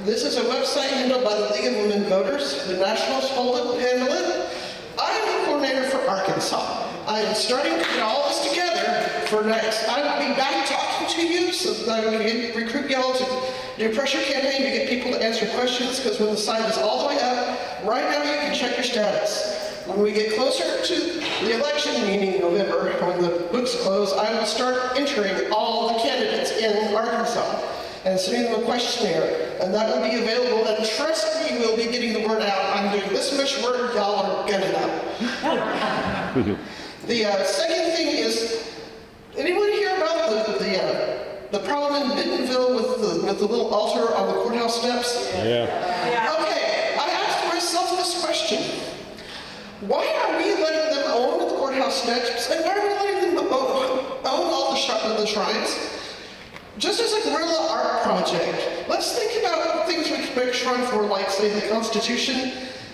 Speaker 12: This is a website handled by the League of Women Voters. The Nationals handle it. I am the coordinator for Arkansas. I am starting to get all this together for next. I will be back talking to you so that I can recruit y'all to do a pressure campaign to get people to answer questions, because when the site is all the way up, right now you can check your status. When we get closer to the election, meaning November, when the books close, I will start entering all the candidates in Arkansas and sending them a questionnaire, and that will be available, and trust me, we'll be getting the word out. I'm doing this much work, y'all are gonna know. The second thing is, anyone hear about the problem in Bentonville with the little altar on the courthouse steps?
Speaker 9: Yeah.
Speaker 12: Okay, I asked myself this question. Why are we letting them own the courthouse steps, and why are we letting them own all the shrines? Just as a guerrilla art project, let's think about things we can make a shrine for, like, say, the Constitution.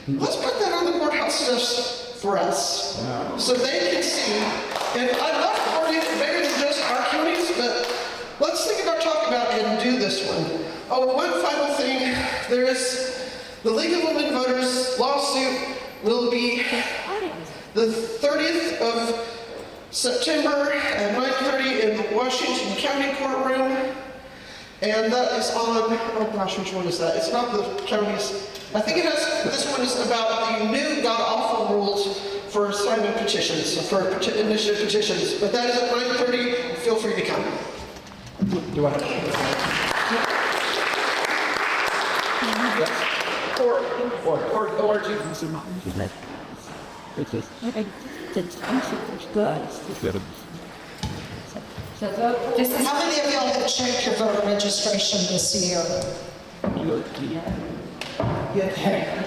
Speaker 12: Let's put that on the courthouse steps for us, so they can see. And I'm not coordinating bigger than just our counties, but let's think about, talk about, and do this one. Oh, one final thing. There is the League of Women Voters lawsuit will be the 30th of September at 9:30 in Washington County Courtroom. And that is on, oh gosh, which one is that? It's not the counties. I think it has, this one is about the new god-awful rules for signing petitions, for initiative petitions. But that is at 9:30. Feel free to come.
Speaker 16: Do I have
Speaker 3: Or do
Speaker 5: So vote.
Speaker 1: How many of y'all have checked your voter registration this year?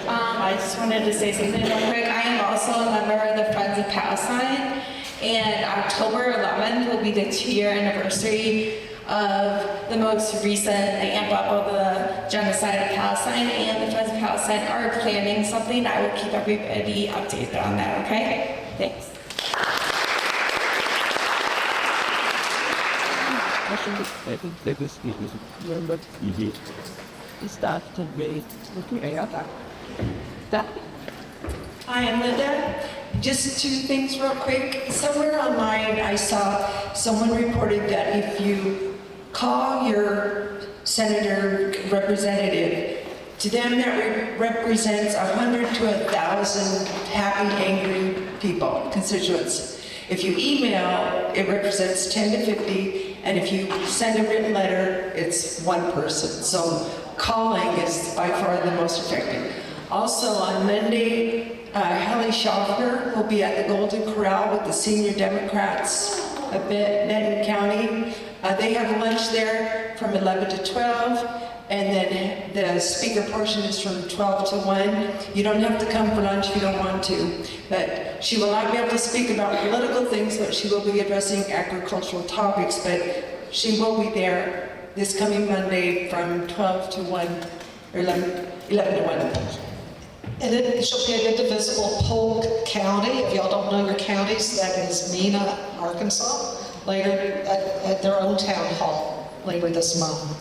Speaker 17: I just wanted to say something real quick. I am also a member of the Friends of Palestine, and October 11th will be the 2-year anniversary of the most recent amp up of the genocide of Palestine, and the Friends of Palestine are planning something. I will keep everybody updated on that, okay? Thanks.
Speaker 18: Hi, I'm Linda. Just two things real quick. Somewhere online I saw someone reported that if you call your senator representative, to them that represents 100 to 1,000 happy, angry people, constituents. If you email, it represents 10 to 50, and if you send a written letter, it's one person. So calling is by far the most effective. Also on Monday, Hallie Schaffner will be at the Golden Corral with the senior Democrats of Benton County. They have lunch there from 11 to 12, and then the speaker portion is from 12 to 1. You don't have to come for lunch if you don't want to, but she will not be able to speak about political things, but she will be addressing agricultural topics, but she will be there this coming Monday from 12 to 1, or 11 to 1.
Speaker 1: And then she'll be in Indivisible Polk County. If y'all don't know your counties, that is Mena, Arkansas, later at their own town hall later this month.